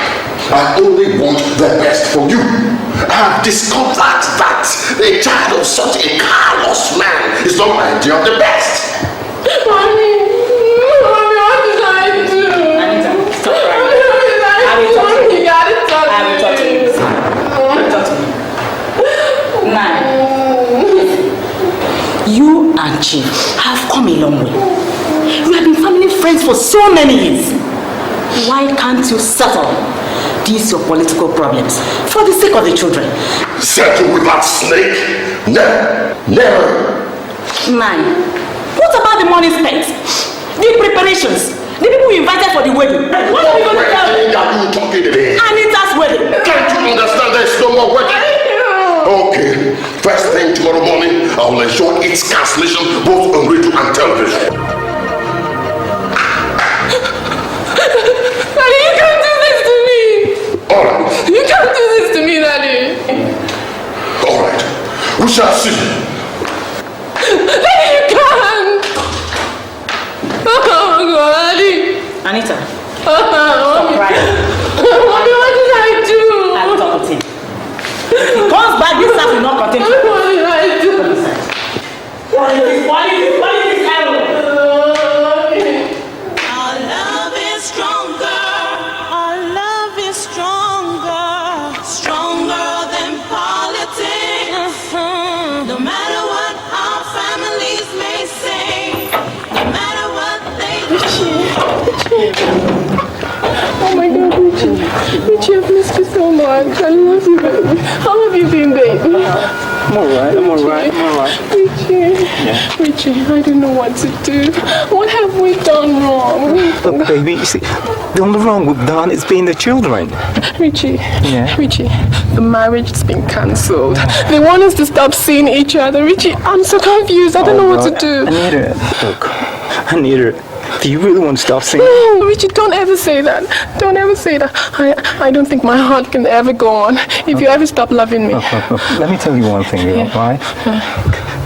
I only want the best for you. I have discovered that a child of such a callous man is not my idea of the best. Mommy, what did I do? Anita, stop crying. I will talk to you. You gotta talk to me. I will talk to you. Talk to me. Nine. You and Chief have come a long way. We have been family friends for so many years. Why can't you settle these your political problems for the sake of the children? Settle with that snake? Never. Never. Nine. What about the money spent? The preparations? The people you invited for the wedding? What are we going to tell them? Are you talking today? Anita's wedding. Can't you understand there's no more wedding? Okay. First thing tomorrow morning, I will ensure its cancellation both on radio and television. You can do shall see. You can't! Oh, God. Anita. Stop crying. What did I do? I'll talk with him. If he comes back, this house will not contain you. What did I do? What is this? Arrow? Our love is stronger. Our love is stronger. Stronger than politics. No matter what our families may say. No matter what they do. Oh my God, Richie, I've missed you so much. I love you, baby. How have you been, baby? I'm alright. Richie, I don't know what to do. What have we done wrong? Look, baby, you see, the only wrong we've done is being the children. Richie, Yeah? Richie, the marriage has been cancelled. They want us to stop seeing each other. Richie, I'm so confused. I don't know what to do. Anita, do you really want to stop singing? No, Richie, don't ever say that. Don't ever say that. I don't think my heart can ever go on if you ever stop loving me. Let me tell you one thing, girl, right?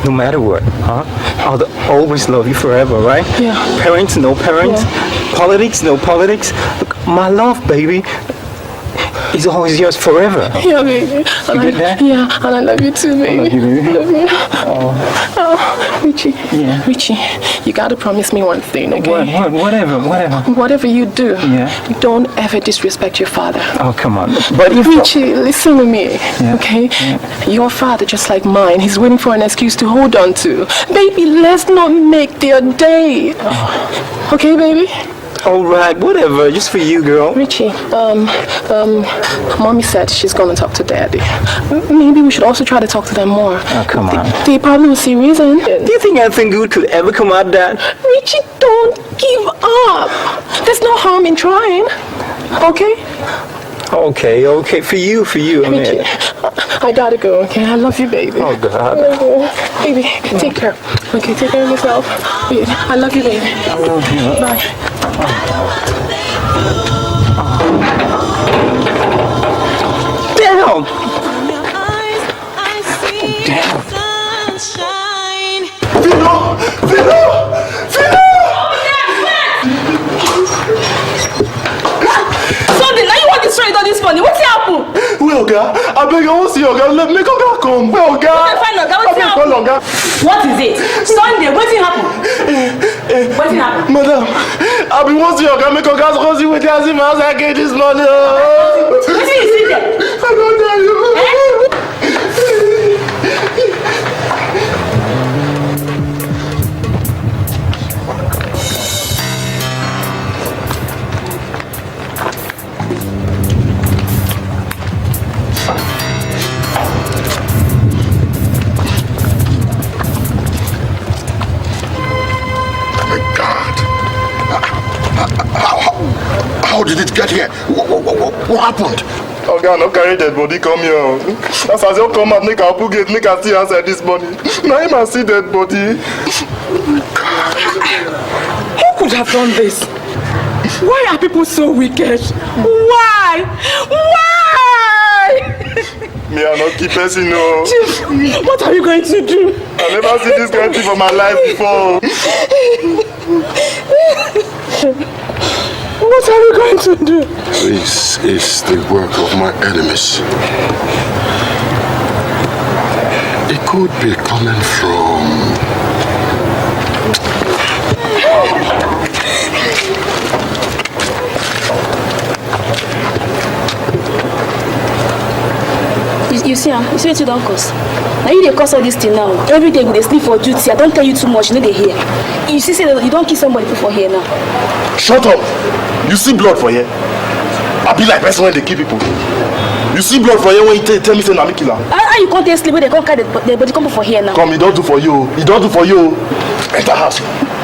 No matter what, I'll always love you forever, right? Yeah. Parents, no parents. Yeah. Politics, no politics. Look, my love, baby, is always yours forever. Yeah, baby. And I love you too, baby. I love you, baby. Love you. Oh, Richie. Yeah. Richie, you gotta promise me one thing, okay? Whatever. Whatever you do, Yeah. don't ever disrespect your father. Oh, come on. But if Richie, listen to me, Yeah. okay? Your father, just like mine, he's waiting for an excuse to hold on to. Baby, let's not make their day. Okay, baby? All right, whatever. Just for you, girl. Richie, Mommy said she's gonna talk to Daddy. Maybe we should also try to talk to them more. Oh, come on. They probably will see reason. Do you think anything good could ever come out of that? Richie, don't give up. There's no harm in trying. Okay? Okay. For you. I mean. Richie, I gotta go, okay? I love you, baby. Oh, God. Baby, take care. Okay, take care of yourself. Baby, I love you, baby. I love you. Bye. Damn! Philo! Sunday, now you want to destroy all this money. What's happened? Well, Oga, I beg you, I won't see Oga. Let me come. Well, Oga. What is it? Sunday, what's happened? What's happened? Madam, I be want to see Oga. Make Oga's Ngozi with us in my house. I get this money. What did you see there? I don't tell you. How did it get here? What happened? Oga, no carry dead body come here. As I say, come out, make a book gate, make a see answer this money. Now him a see dead body. Who could have done this? Why are people so wicked? Why? Me, I not keep person, no. What are you going to do? I never see this kind of thing for my life before. What are we going to do? This is the work of my enemies. It could be coming from... You see what you don't cause. Now you dey cause all this thing now. Every day we dey sleep for duty. I don't tell you too much, you know they hear. You see, say you don't kill somebody for here now. Shut up! You see blood for here? I be like person when they kill people. You see blood for here when you tell me say na me kill am. How you can't sleep when they come carry the body come for here now? Come, he don't do for you. He don't do for you. Enter house.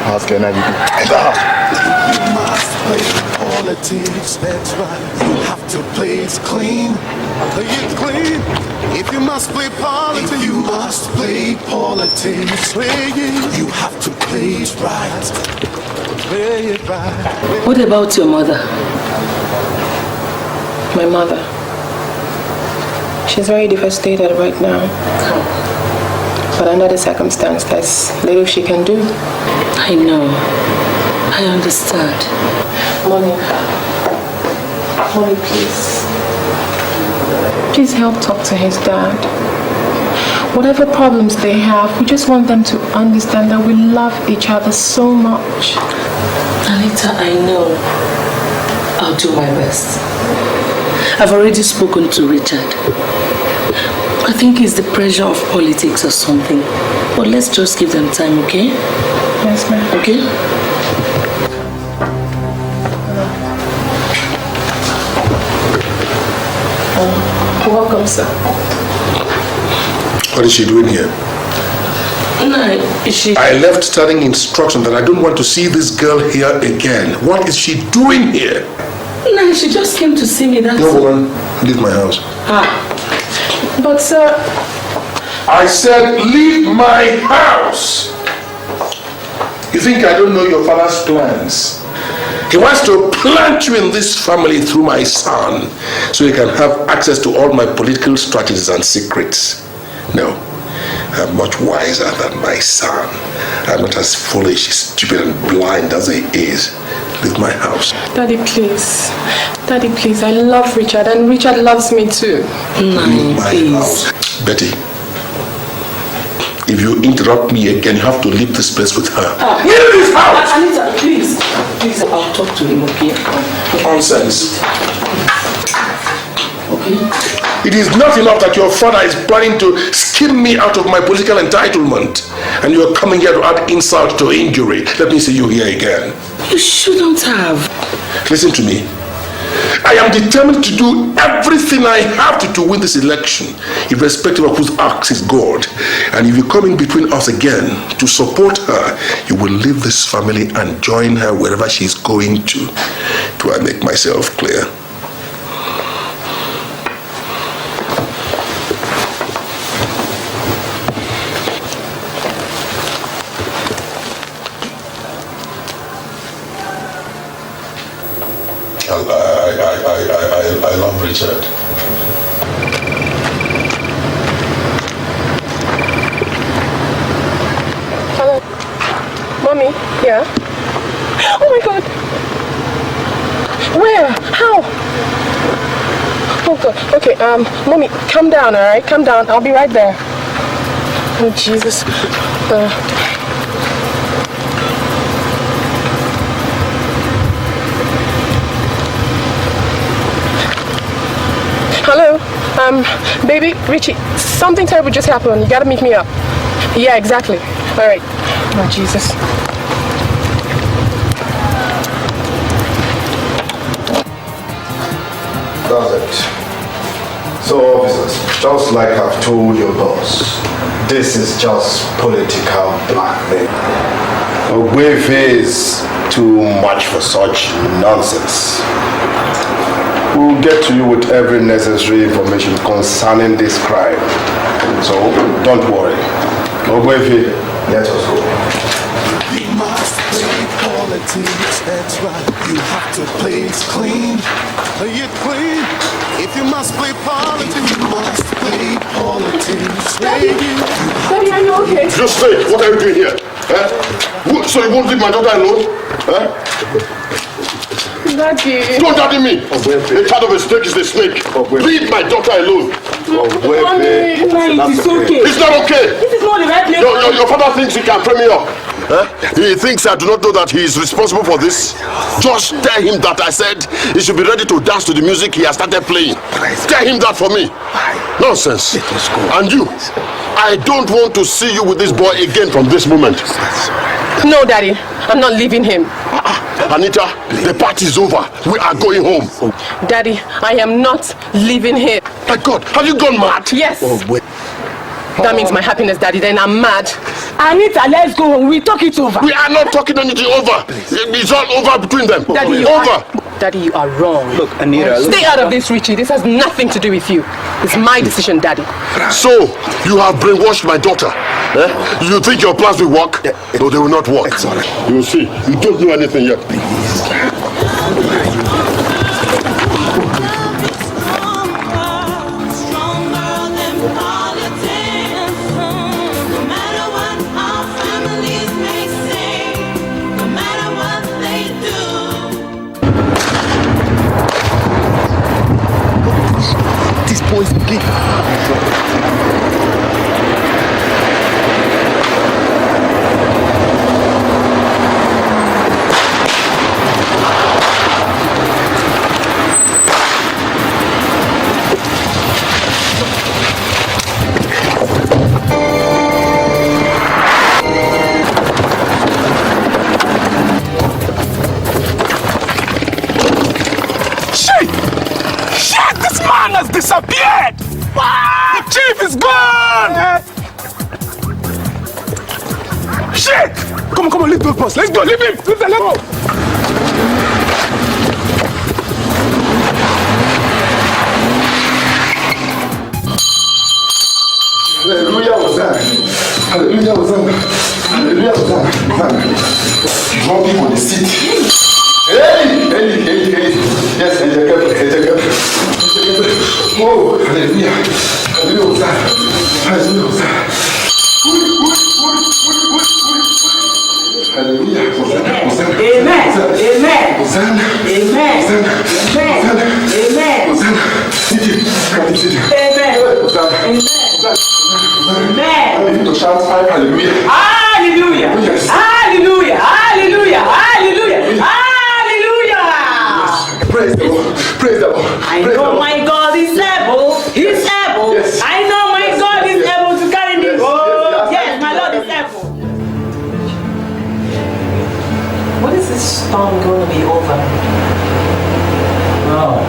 House can I be? Enter house. You must play politics, that's right. You have to play it clean. Play it clean. If you must play politics, you must play politics. Play it. You have to play it right. Play it right. What about your mother? My mother. She's very devastated right now. But under the circumstance, there's little she can do. I know. I understand. Mommy, please. Please help talk to his dad. Whatever problems they have, we just want them to understand that we love each other so much. Anita, I know. I'll do my best. I've already spoken to Richard. I think it's the pressure of politics or something. But let's just give them time, okay? Yes, ma'am. Okay? Welcome, sir. What is she doing here? No, she... I left standing instruction that I don't want to see this girl here again. What is she doing here? No, she just came to see me, that's No, woman, leave my house. But, sir... I said, leave my house! You think I don't know your father's plans? He wants to plant you in this family through my son so he can have access to all my political strategies and secrets. No, I'm much wiser than my son. I'm not as foolish, stupid and blind as he is. Leave my house. Daddy, please. Daddy, please. I love Richard and Richard loves me too. Leave my house. Betty, if you interrupt me again, you have to leave this place with her. Leave this house! Anita, please. Please, I'll talk to him, okay? Nonsense. Okay? It is not enough that your father is planning to skim me out of my political entitlement, and you are coming here to add insult to injury. Let me see you here again. You shouldn't have. Listen to me. I am determined to do everything I have to win this election, irrespective of whose axe is God. And if you come in between us again to support her, you will leave this family and join her wherever she's going to. Do I make myself clear? I love Richard. Hello? Mommy? Yeah? Oh my God! Where? How? Oh God. Okay, Mommy, calm down, alright? Calm down. I'll be right there. Oh, Jesus. Hello? Baby, Richie, something terrible just happened. You gotta meet me up. Yeah, exactly. Alright. Oh, Jesus. That's it. So, officers, just like I've told your boss, this is just political blackmail. Ogbefe is too much for such nonsense. We'll get to you with every necessary information concerning this crime. So, don't worry. Ogbefe, let us go. You must play politics, that's right. You have to play it clean. Play it clean. If you must play politics, you must play politics. Daddy, are you okay? Just stay. What are you doing here? So you won't leave my daughter alone? Daddy. Don't daddy me. The child of a snake is a snake. Leave my daughter alone. Mommy, it's okay. It's not okay. This is not the right place. Your father thinks he can frame me up. He thinks I do not know that he is responsible for this. Just tell him that I said he should be ready to dance to the music he has started playing. Tell him that for me. Nonsense. And you, I don't want to see you with this boy again from this moment. No, Daddy. I'm not leaving him. Anita, the party is over. We are going home. Daddy, I am not leaving him. My God, have you gone mad? Yes. That means my happiness, Daddy. Then I'm mad. Anita, let's go home. We talk it over. We are not talking anything over. It's all over between them. Daddy, Daddy, you are wrong. Look, Anita. Stay out of this, Richie. This has nothing to do with you. It's my decision, Daddy. So, you have brainwashed my daughter. You think your plans will work? No, they will not work. You will see. You don't know anything yet. boys again. Disappeared! The chief is gone! Shit! Come on, leave those boss. Let's go, leave him! Leave the level! Hallelujah, Hosanna. Hallelujah, Hosanna. Hallelujah, Hosanna. Drop him on the seat. Hey! Yes, Ezeonu. Oh, hallelujah. Hallelujah, Hosanna. Hallelujah, Hosanna. Hallelujah, Hosanna. Amen. Amen. Hosanna. Amen. Hosanna. Amen. Hosanna. Amen. Hosanna. Amen. I need to shout 5 hallelujah. Hallelujah. Yes. Hallelujah. Hallelujah. Hallelujah. Hallelujah. Praise the Lord. Praise the Lord. I know my God is able. He's able. Yes. I know my God is able to carry me. Oh, yes, my Lord is able. When is this storm going to be over? Oh.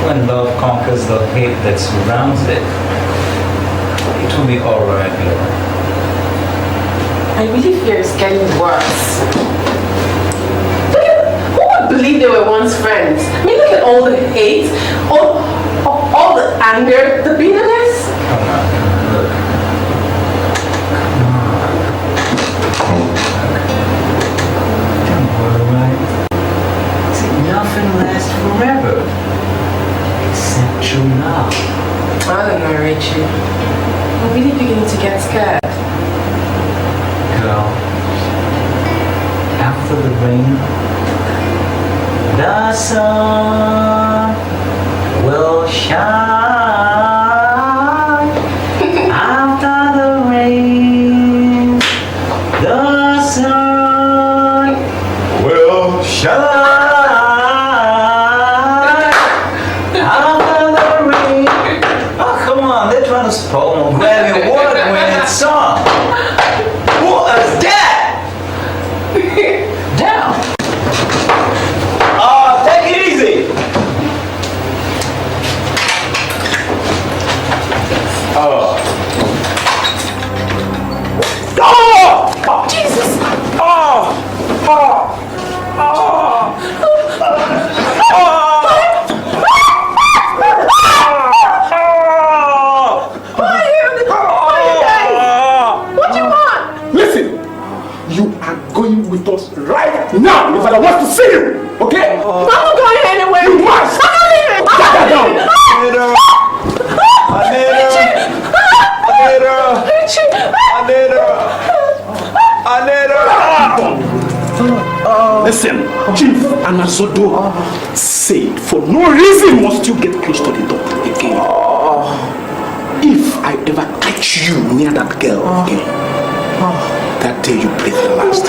When love conquers the hate that surrounds it, it will be alright, I really fear it's getting worse. Who would believe they were once friends? I mean, look at all the hate, all the anger, the bitterness. Come on, look. Don't worry. See, nothing lasts forever. Except true love. I don't know, Richie. I'm really beginning to get scared. Girl, after the rain, the sun will shine. After the rain, the sun will shine. After the rain. Oh, come on, they're trying to spoil my Grammy award-winning song. What is that? Down. Take it easy. Oh. Oh! Jesus! Oh! Oh! Oh! What do you want? Listen, you are going with us right now. If I want to see you, okay? I'm not going anywhere. You must. I'm not leaving. Get that down. Listen, Chief Anazodos said for no reason must you get close to the door again. If I ever catch you near that girl again, that day you breathe the last.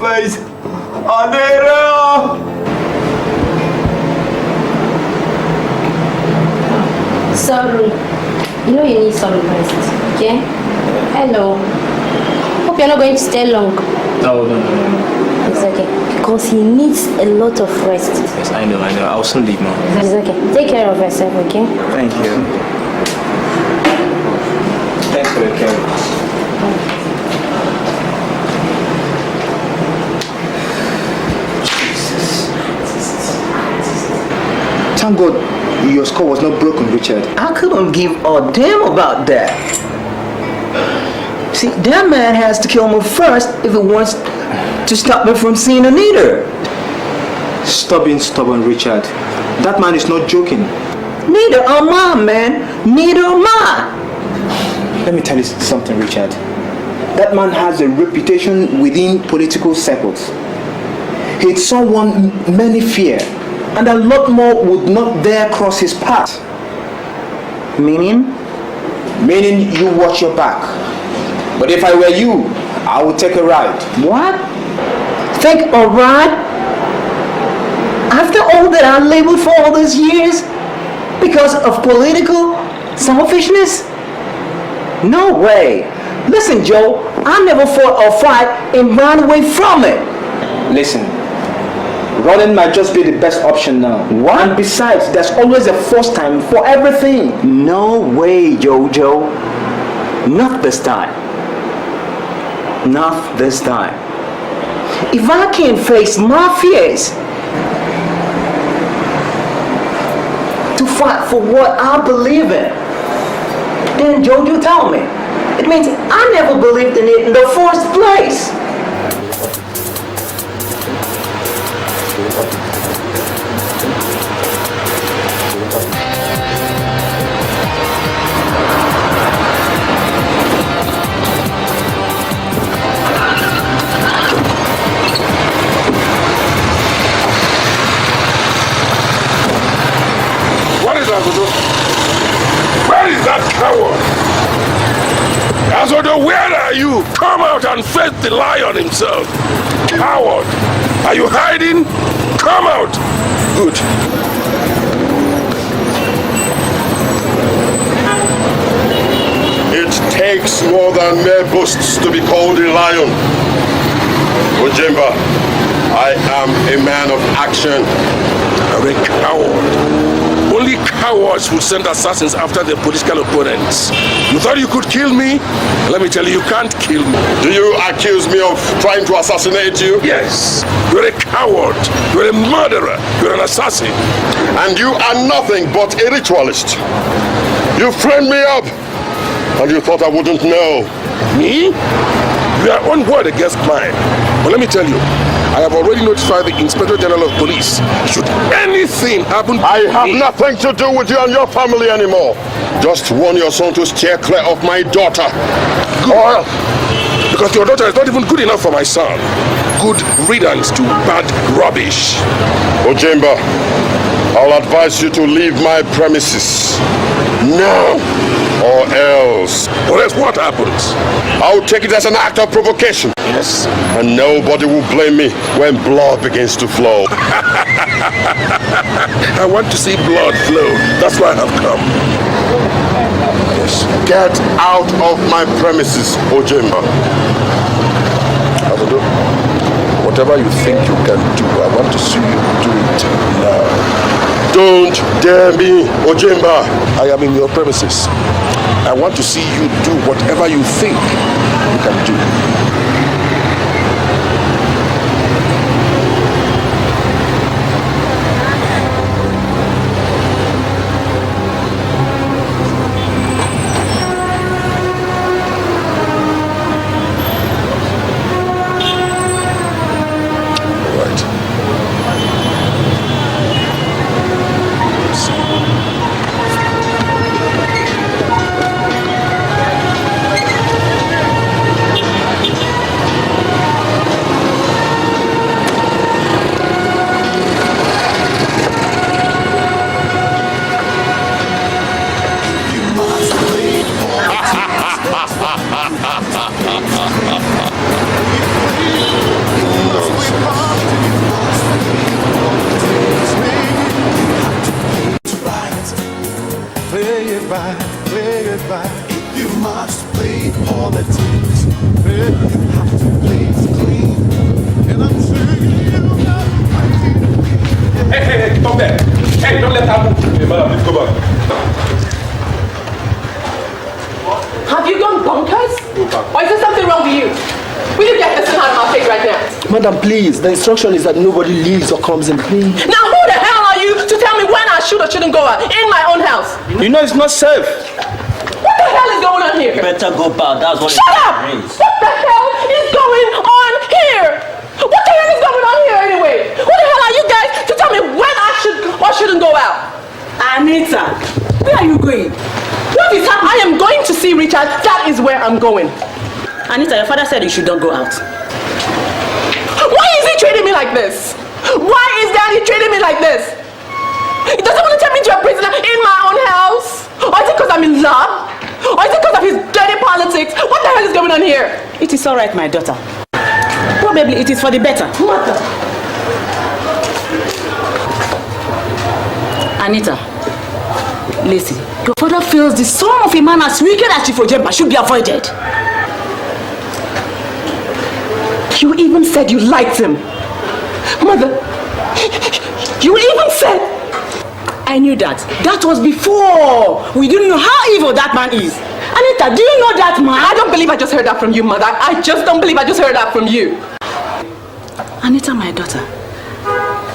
Face, Anera! Sorry. You know you need some rest, okay? Hello. Hope you're not going to stay long. No. It's okay. Because he needs a lot of rest. Yes, I know. I'll soon leave now. It's okay. Take care of yourself, okay? Thank you. Thanks for the care. Thank God your skull was not broken, Richard. I couldn't give a damn about that. See, that man has to kill me first if he wants to stop me from seeing Anita. Stop being stubborn, Richard. That man is not joking. Neither am I, man. Neither am I. Let me tell you something, Richard. That man has a reputation within political circles. He's someone many fear, and a lot more would not dare cross his path. Meaning? Meaning you watch your back. But if I were you, I would take a ride. What? Take a ride? After all that I labeled for all these years? Because of political selfishness? No way. Listen, Joe, I never fought a fight and ran away from it. Listen, running might just be the best option now. What? And besides, there's always a first time for everything. No way, Jojo. Not this time. Not this time. If I can't face my fears to fight for what I believe in, then Jojo, tell me, it means I never believed in it in the first place. Where is that coward? Azodo, where are you? Come out and face the lion himself. Coward! Are you hiding? Come out! Good. It takes more than mere boasts to be called a lion. Ojemba, I am a man of action. You're a coward. Only cowards would send assassins after their political opponents. You thought you could kill me? Let me tell you, you can't kill me. Do you accuse me of trying to assassinate you? Yes. You're a coward. You're a murderer. You're an assassin. And you are nothing but a ritualist. You framed me up, and you thought I wouldn't know. Me? Your own word against mine. But let me tell you, I have already notified the Inspector General of Police. Should anything happen to I have me, nothing to do with you and your family anymore. Just warn your son to steer clear of my daughter. Good. Because your daughter is not even good enough for my son. Good riddance to bad rubbish. Ojemba, I'll advise you to leave my premises now, or else. Or else what happens? I'll take it as an act of provocation. Yes. And nobody will blame me when blood begins to flow. I want to see blood flow. That's why I have come. Yes. Get out of my premises, Ojemba. Azodo, whatever you think you can do, I want to see you do it now. Don't dare me, Ojemba. I am in your premises. I want to see you do whatever you think you can do. Madam, please, the instruction is that nobody leaves or comes in, please. Now who the hell are you to tell me when I should or shouldn't go out in my own house? You know it's not safe. What the hell hell is going on here? You better go back. That's what Shut up! What the hell is going on here? What the hell is going on here anyway? Who the hell are you guys to tell me when I should or shouldn't go out? Anita, where are you going? What is that? I am going to see Richard. That is where I'm going. Anita, your father said you should not go out. Why is he treating me like this? Why is Daddy treating me like this? He doesn't want to take me to a prisoner in my own house? Or is it because I'm in love? Or is it because of his dirty politics? What the hell is going on here? It is all right, my daughter. Probably it is for the better. Mother. Anita, listen. Your father feels the son of a man as wicked as Anajembas should be avoided. You even said you liked him. Mother, you even said... I knew that. That was before. We didn't know how evil that man is. Anita, do you know that man? I don't believe I just heard that from you, Mother. I just don't believe I just heard that from you. Anita, my daughter,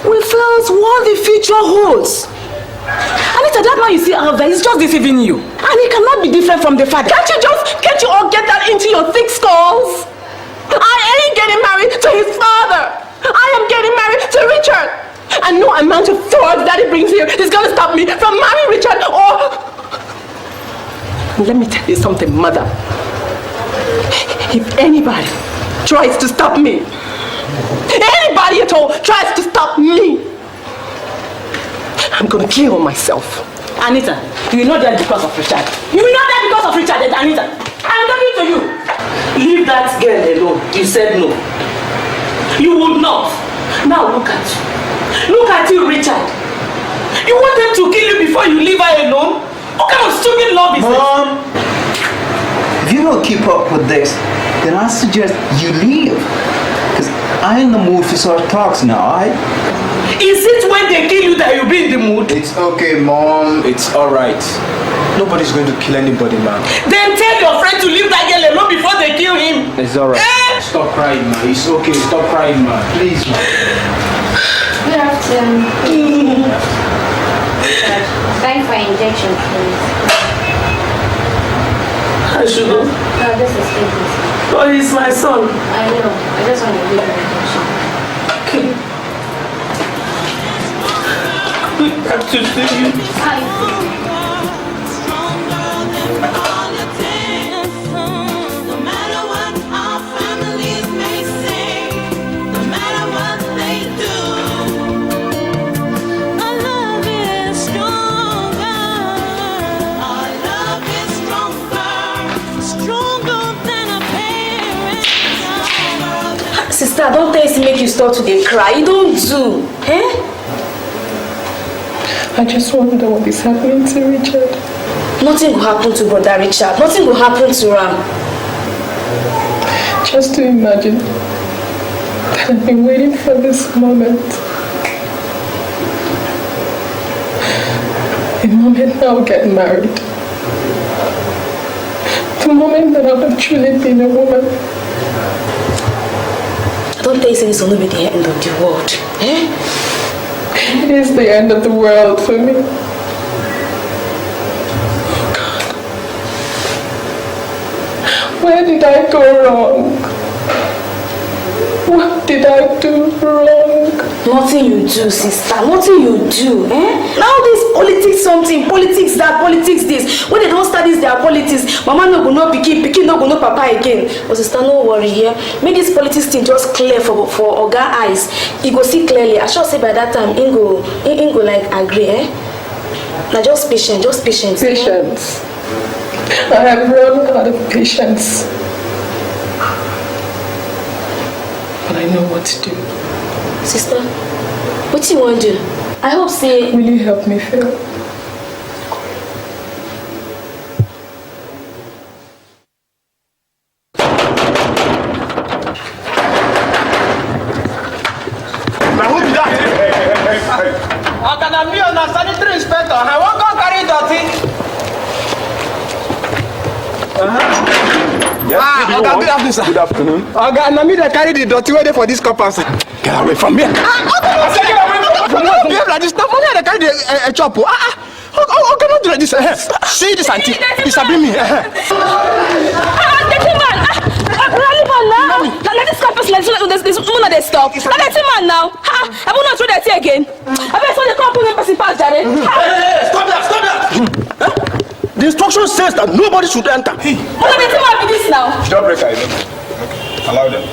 we felt what the future holds. Anita, that man you see out there is just deceiving you. And he cannot be different from the father. Can't you all get that into your thick skulls? I ain't getting married to his father. I am getting married to Richard. And no amount of thoughts that he brings here is going to stop me from marrying Richard or... Let me tell you something, Mother. If anybody tries to stop me, anybody at all tries to stop me, I'm going to kill myself. Anita, you know that because of Richard. You know that because of Richard, Anita. I'm talking to you. Leave that girl alone. You said no. You would not. Now look at you. Look at you, Richard. You want them to kill you before you leave her alone? What kind of stupid love is this? Mom, if you don't keep up with this, then I suggest you leave. Because I'm in the mood for sort of talks now, alright? Is it when they kill you that you'll be in the mood? It's okay, Mom. It's alright. Nobody's going to kill anybody, man. Then tell your friend to leave that girl alone before they kill him. It's alright. Stop crying, man. It's okay. Stop crying, man. Please, man. Good afternoon. Time for injection, please. I should go. No, this is Steve. Oh, he's my son. I know. I just want to give you an injection. Good to see you. Hi. Sister, don't tell us make you start to dey cry. You don't do. Eh? I just wonder what is happening to Richard. Nothing will happen to Brother Richard. Nothing will happen to Ram. Just to imagine that I've been waiting for this moment. The moment I'll get married. The moment that I'll have truly been a woman. Don't tell us this will not be the end of the world. Eh? It is the end of the world for me. Where did I go wrong? What did I do wrong? Nothing you do, sister. Nothing you do. Eh? Now this politics something, politics that, politics this. When they don't study their politics, mama no go no pikin no go no papa again. But sister, no worry here. Make this politics thing just clear for Oga eyes. He go see clearly. I sure say by that time, he go like agree, eh? Now just patience, just patience. Patience. I have run out of patience. But I know what to do. Sister, what do you want to do? I hope say... Will you help me, Phil? Now who did that? Hey. I can be on a sanitary inspector. I won't go carry dirty. Yes, good afternoon, sir. Good afternoon. I mean, I carry the dirty way for this compound, sir. Get away from me. I said get away from me. Behave like this. Now, money I carry the chop. Oh, cannot do like this. See this auntie. Disagree me. Let this campus like this woman they stop. Let that man now. I will not throw that here again. I bet so the company person pass Jare. Stop that. The instruction says that nobody should enter. What are they doing this now? Don't break her. Allow them.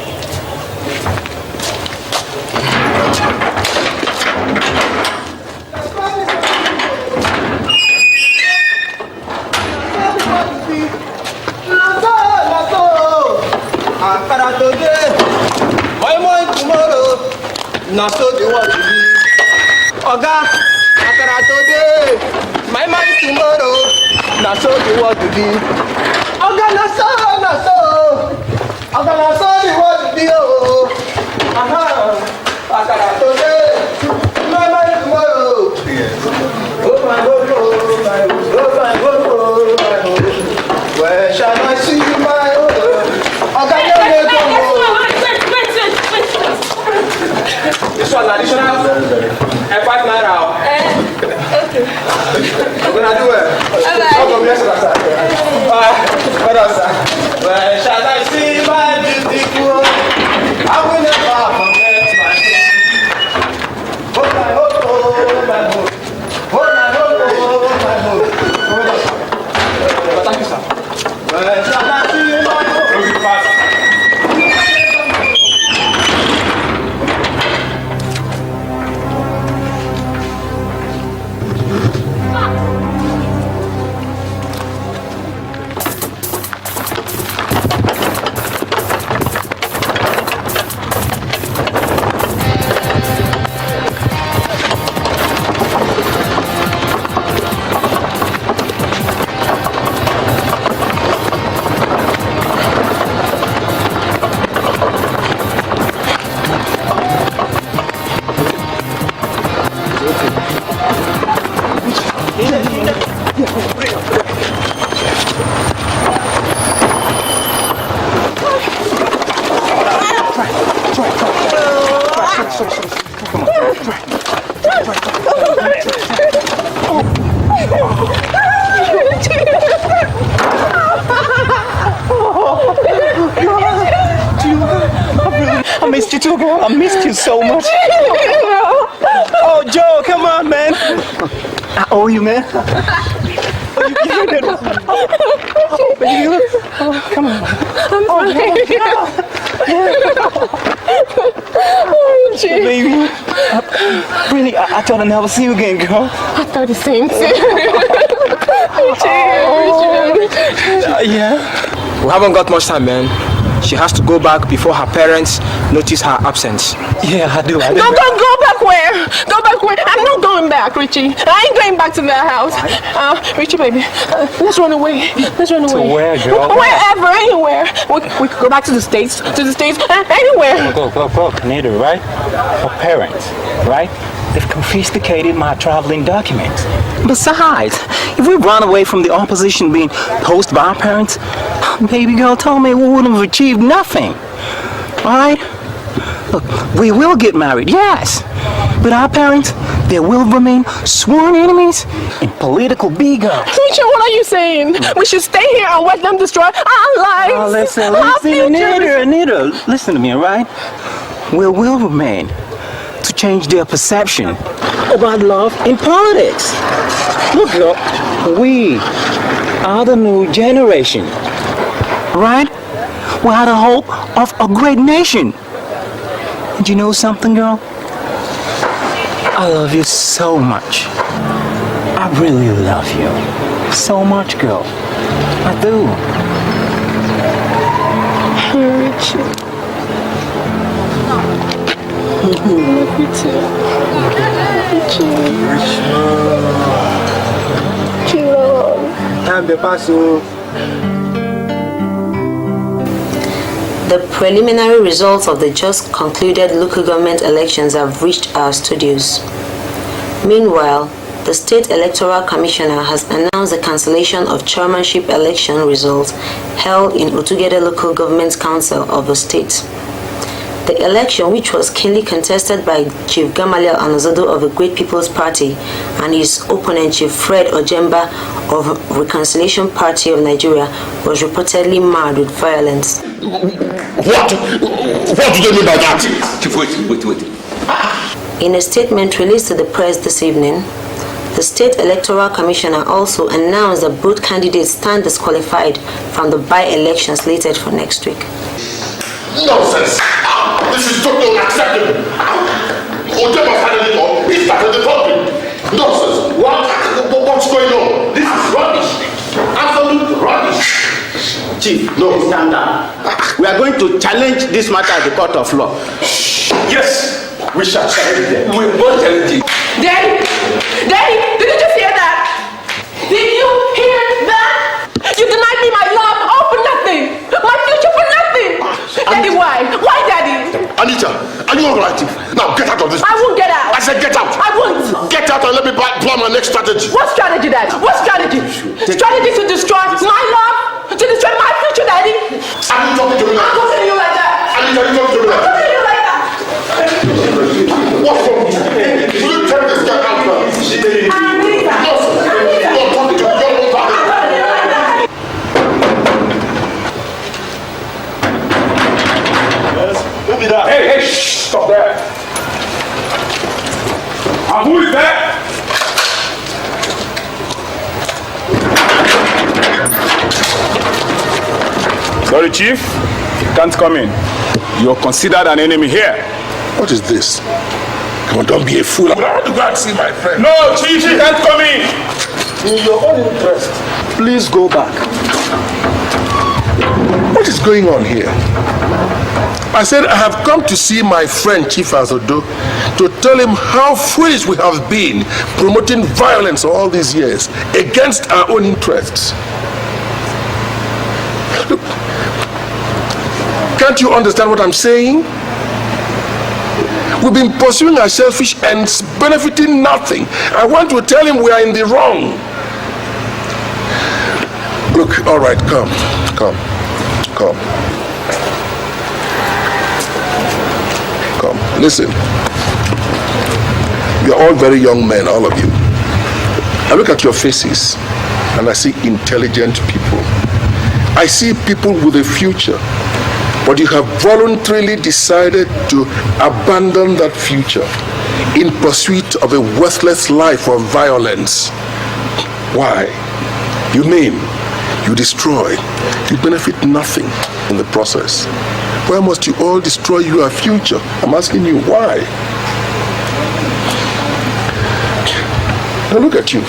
My mind tomorrow, not so the what to be. Oga, Akara today. My mind tomorrow, not so the what to be. Oga, not so. Oga, not so the what to be. Oh, Akara today. My mind tomorrow. Oh my God, where shall I see my Oga, this one additional 5 naira. Okay. We're gonna do it. What else? Where shall I see my beautiful? I will never forget my name. Oh my hope, oh my hope. Oh my hope, oh my hope. Thank you, sir. Where shall I see my hope? I missed you too, girl. I missed you so much. Oh, Joe, come on, man. I owe you, man. Oh, you did it. Oh, baby. Oh, come on. I'm sorry. Baby. Really, I thought I'd never see you again, girl. I thought the same too. Yeah. We haven't got much time, man. She has to go back before her parents notice her absence. Yeah, I do. Go back where? Go back where? I'm not going back, Richie. I ain't going back to that house. Richie, baby, let's run away. Let's run away. To where, girl? Wherever, anywhere. We could go back to the States, anywhere. Go, Canada, right? Her parents, right? They've confiscated my traveling documents. Besides, if we run away from the opposition being posed by our parents, baby girl told me we wouldn't have achieved nothing. Alright? Look, we will get married, yes. But our parents, they will remain sworn enemies and political B-girls. Richie, what are you saying? We should stay here and let them destroy our lives. Oh, listen, Anita, listen to me, alright? We will remain to change their perception about love in politics. Look, girl, we are the new generation, right? We are the hope of a great nation. And you know something, girl? I love you so much. I really love you so much, girl. I do. Richie. I love you too. The preliminary results of the just concluded local government elections have reached our studios. Meanwhile, the State Electoral Commissioner has announced the cancellation of chairmanship election results held in Otugede Local Government Council of the state. The election, which was keenly contested by Chief Gamaliel Anazodos of the Great People's Party and his opponent Chief Fred Anajembas of Reconciliation Party of Nigeria, was reportedly marred with violence. What do they mean by that? Wait. In a statement released to the press this evening, the State Electoral Commissioner also announced that both candidates stand disqualified from the by-election slated for next week. Nonsense! This is totally unacceptable! Anajembas had it all. He started the topic. Nonsense! What's going on? This is rubbish! Absolute rubbish! Chief, no, stand down. We are going to challenge this matter at the court of law. Yes, we shall challenge them. We won't challenge it. Daddy, did you just hear that? Did you hear that? You denied me my love, all for nothing. My future for nothing. Daddy, why? Why, Daddy? Anita, are you alright? Now get out of this. I won't get out. I said get out. I won't. Get out and let me plan my next strategy. What strategy, Daddy? What strategy? Strategy to destroy my love? To destroy my future, Daddy? Are you talking to me now? I'm talking to you like that. Anita, are you talking to me now? I'm talking to you like that. What's wrong with you? Will you take this guy out now? Anita. No, you're talking to me. You're not talking. Who be that? Hey, shh, stop that. And who is that? Sorry, Chief. You can't come in. You're considered an enemy here. What is this? Come on, don't be a fool. I want to go and see my friend. No, Chief, you can't come in. In your own interest, please go back. What is going on here? I said I have come to see my friend Chief Anazodos to tell him how foolish we have been promoting violence all these years against our own interests. Look, can't you understand what I'm saying? We've been pursuing our selfish ends, benefiting nothing. I want to tell him we are in the wrong. Look, all right, come. Listen, you're all very young men, all of you. I look at your faces and I see intelligent people. I see people with a future, but you have voluntarily decided to abandon that future in pursuit of a worthless life of violence. Why? You maim, you destroy, you benefit nothing in the process. Why must you all destroy your future? I'm asking you, why? Now look at you.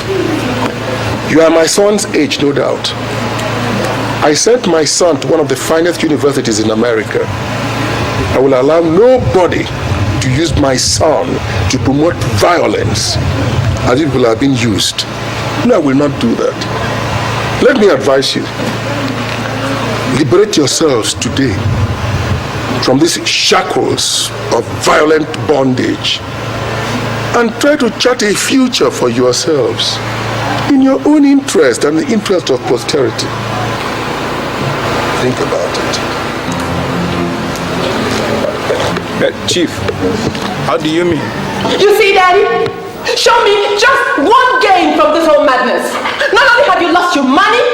You are my son's age, no doubt. I sent my son to one of the finest universities in America. I will allow nobody to use my son to promote violence as it will have been used. No, I will not do that. Let me advise you. Liberate yourselves today from these shackles of violent bondage and try to chart a future for yourselves in your own interest and the interest of posterity. Think about it. Chief, how do you mean? You see, Daddy? Show me just one gain from this whole madness. Not only have you lost your money,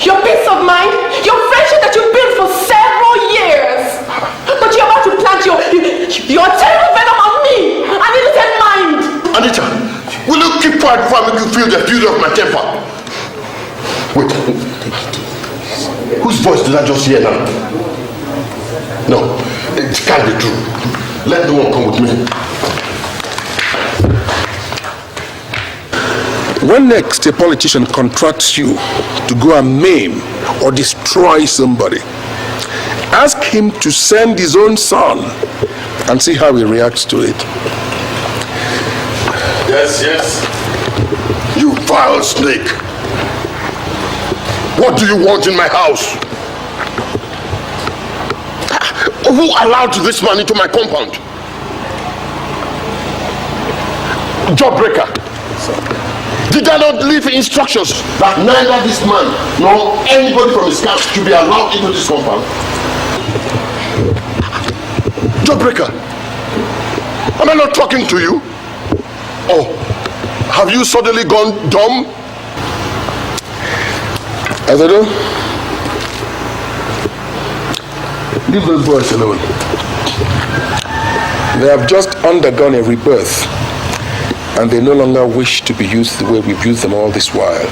your peace of mind, your friendship that you've built for several years, but you're about to plant your terrible venom on me, an innocent mind. Anita, will you keep quiet before I make you feel the beauty of my temper? Wait. Whose voice did I just hear now? No, it can't be true. Let no one come with me. When next a politician contracts you to go and maim or destroy somebody, ask him to send his own son and see how he reacts to it. Yes. You vile snake. What do you want in my house? Who allowed this man into my compound? Jawbreaker. Did I not leave instructions that neither this man nor anybody from his camp should be allowed into this compound? Jawbreaker, am I not talking to you? Oh, have you suddenly gone dumb? Ezeonu, leave those boys alone. They have just undergone a rebirth, and they no longer wish to be used the way we've used them all this while.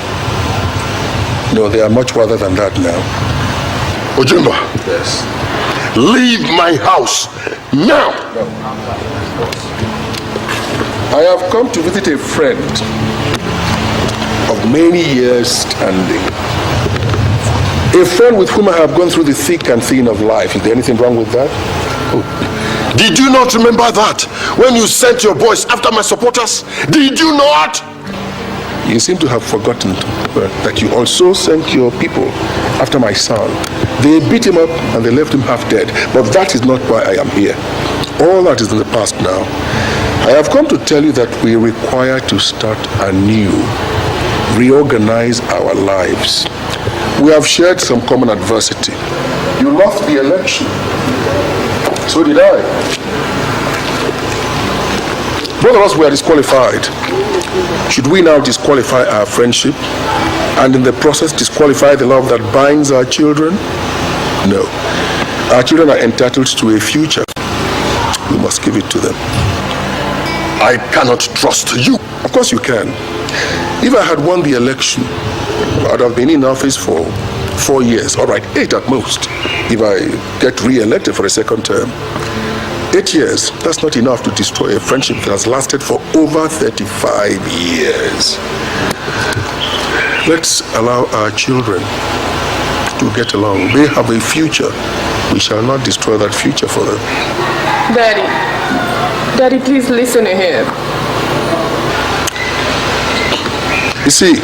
No, they are much rather than that now. Ojimba. Yes. Leave my house now. No. I have come to visit a friend of many years standing. A friend with whom I have gone through the thick and thin of life. Is there anything wrong with that? Oh. Did you not remember that when you sent your boys after my supporters? Did you not? You seem to have forgotten that you also sent your people after my son. They beat him up and they left him half dead. But that is not why I am here. All that is in the past now. I have come to tell you that we require to start anew, reorganize our lives. We have shared some common adversity. You lost the election. So did I. Both of us were disqualified. Should we now disqualify our friendship and in the process disqualify the love that binds our children? No. Our children are entitled to a future. We must give it to them. I cannot trust you. Of course you can. If I had won the election, I'd have been in office for 4 years. All right, 8 at most, if I get re-elected for a second term. 8 years, that's not enough to destroy a friendship that has lasted for over 35 years. Let's allow our children to get along. They have a future. We shall not destroy that future for them. Daddy, please listen to him. You see,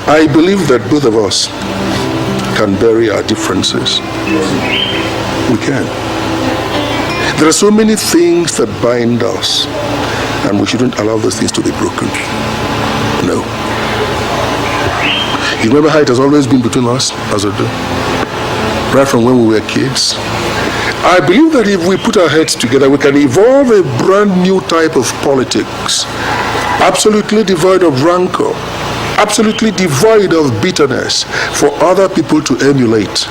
I believe that both of us can bury our differences. We can. There are so many things that bind us, and we shouldn't allow those things to be broken. No. You remember how it has always been between us, Anazodos? Right from when we were kids? I believe that if we put our heads together, we can evolve a brand new type of politics, absolutely devoid of rancor, absolutely devoid of bitterness, for other people to emulate.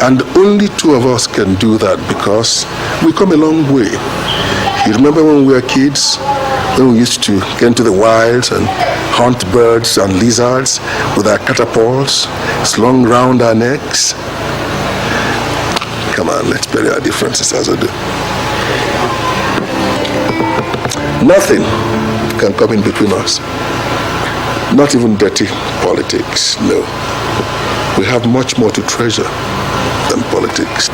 And only 2 of us can do that because we come a long way. You remember when we were kids, when we used to get into the wilds and hunt birds and lizards with our catapults slung round our necks? Come on, let's bury our differences as I do. Nothing can come in between us. Not even dirty politics, no. We have much more to treasure than politics.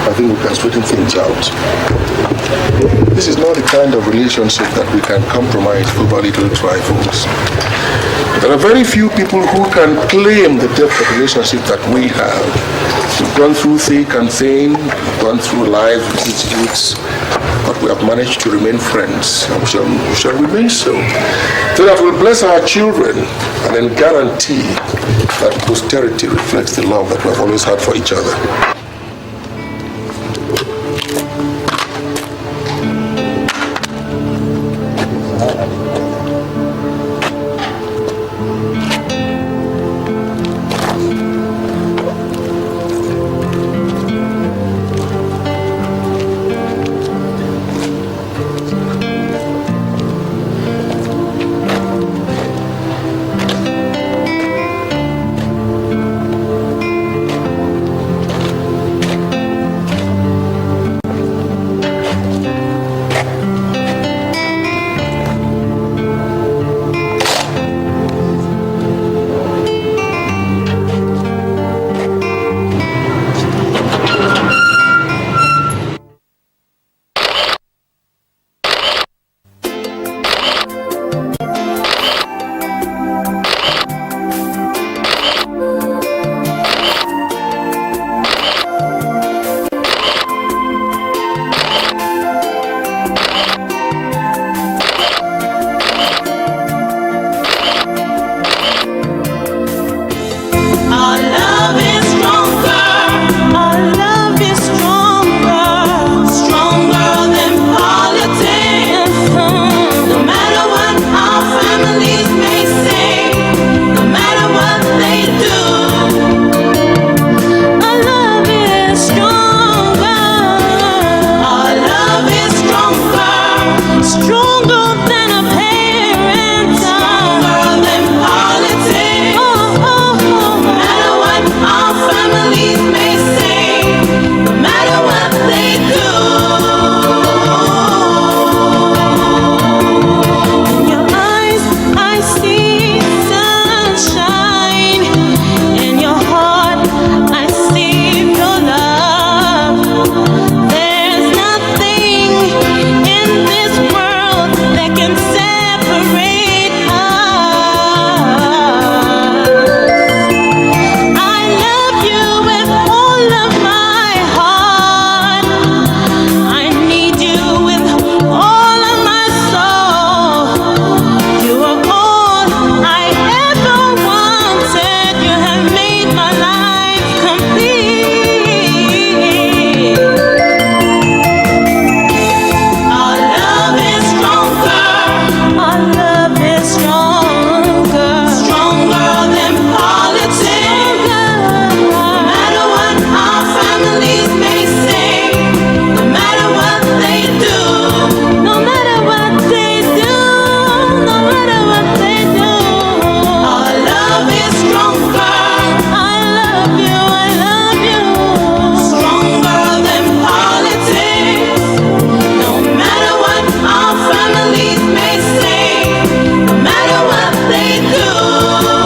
I think we can straighten things out. This is not the kind of relationship that we can compromise over little trifles. There are very few people who can claim the depth of relationship that we have. We've gone through thick and thin, we've gone through life, vicissitudes, but we have managed to remain friends, and we shall remain so. So that we'll bless our children and then guarantee that posterity reflects the love that we have always had for each other. love.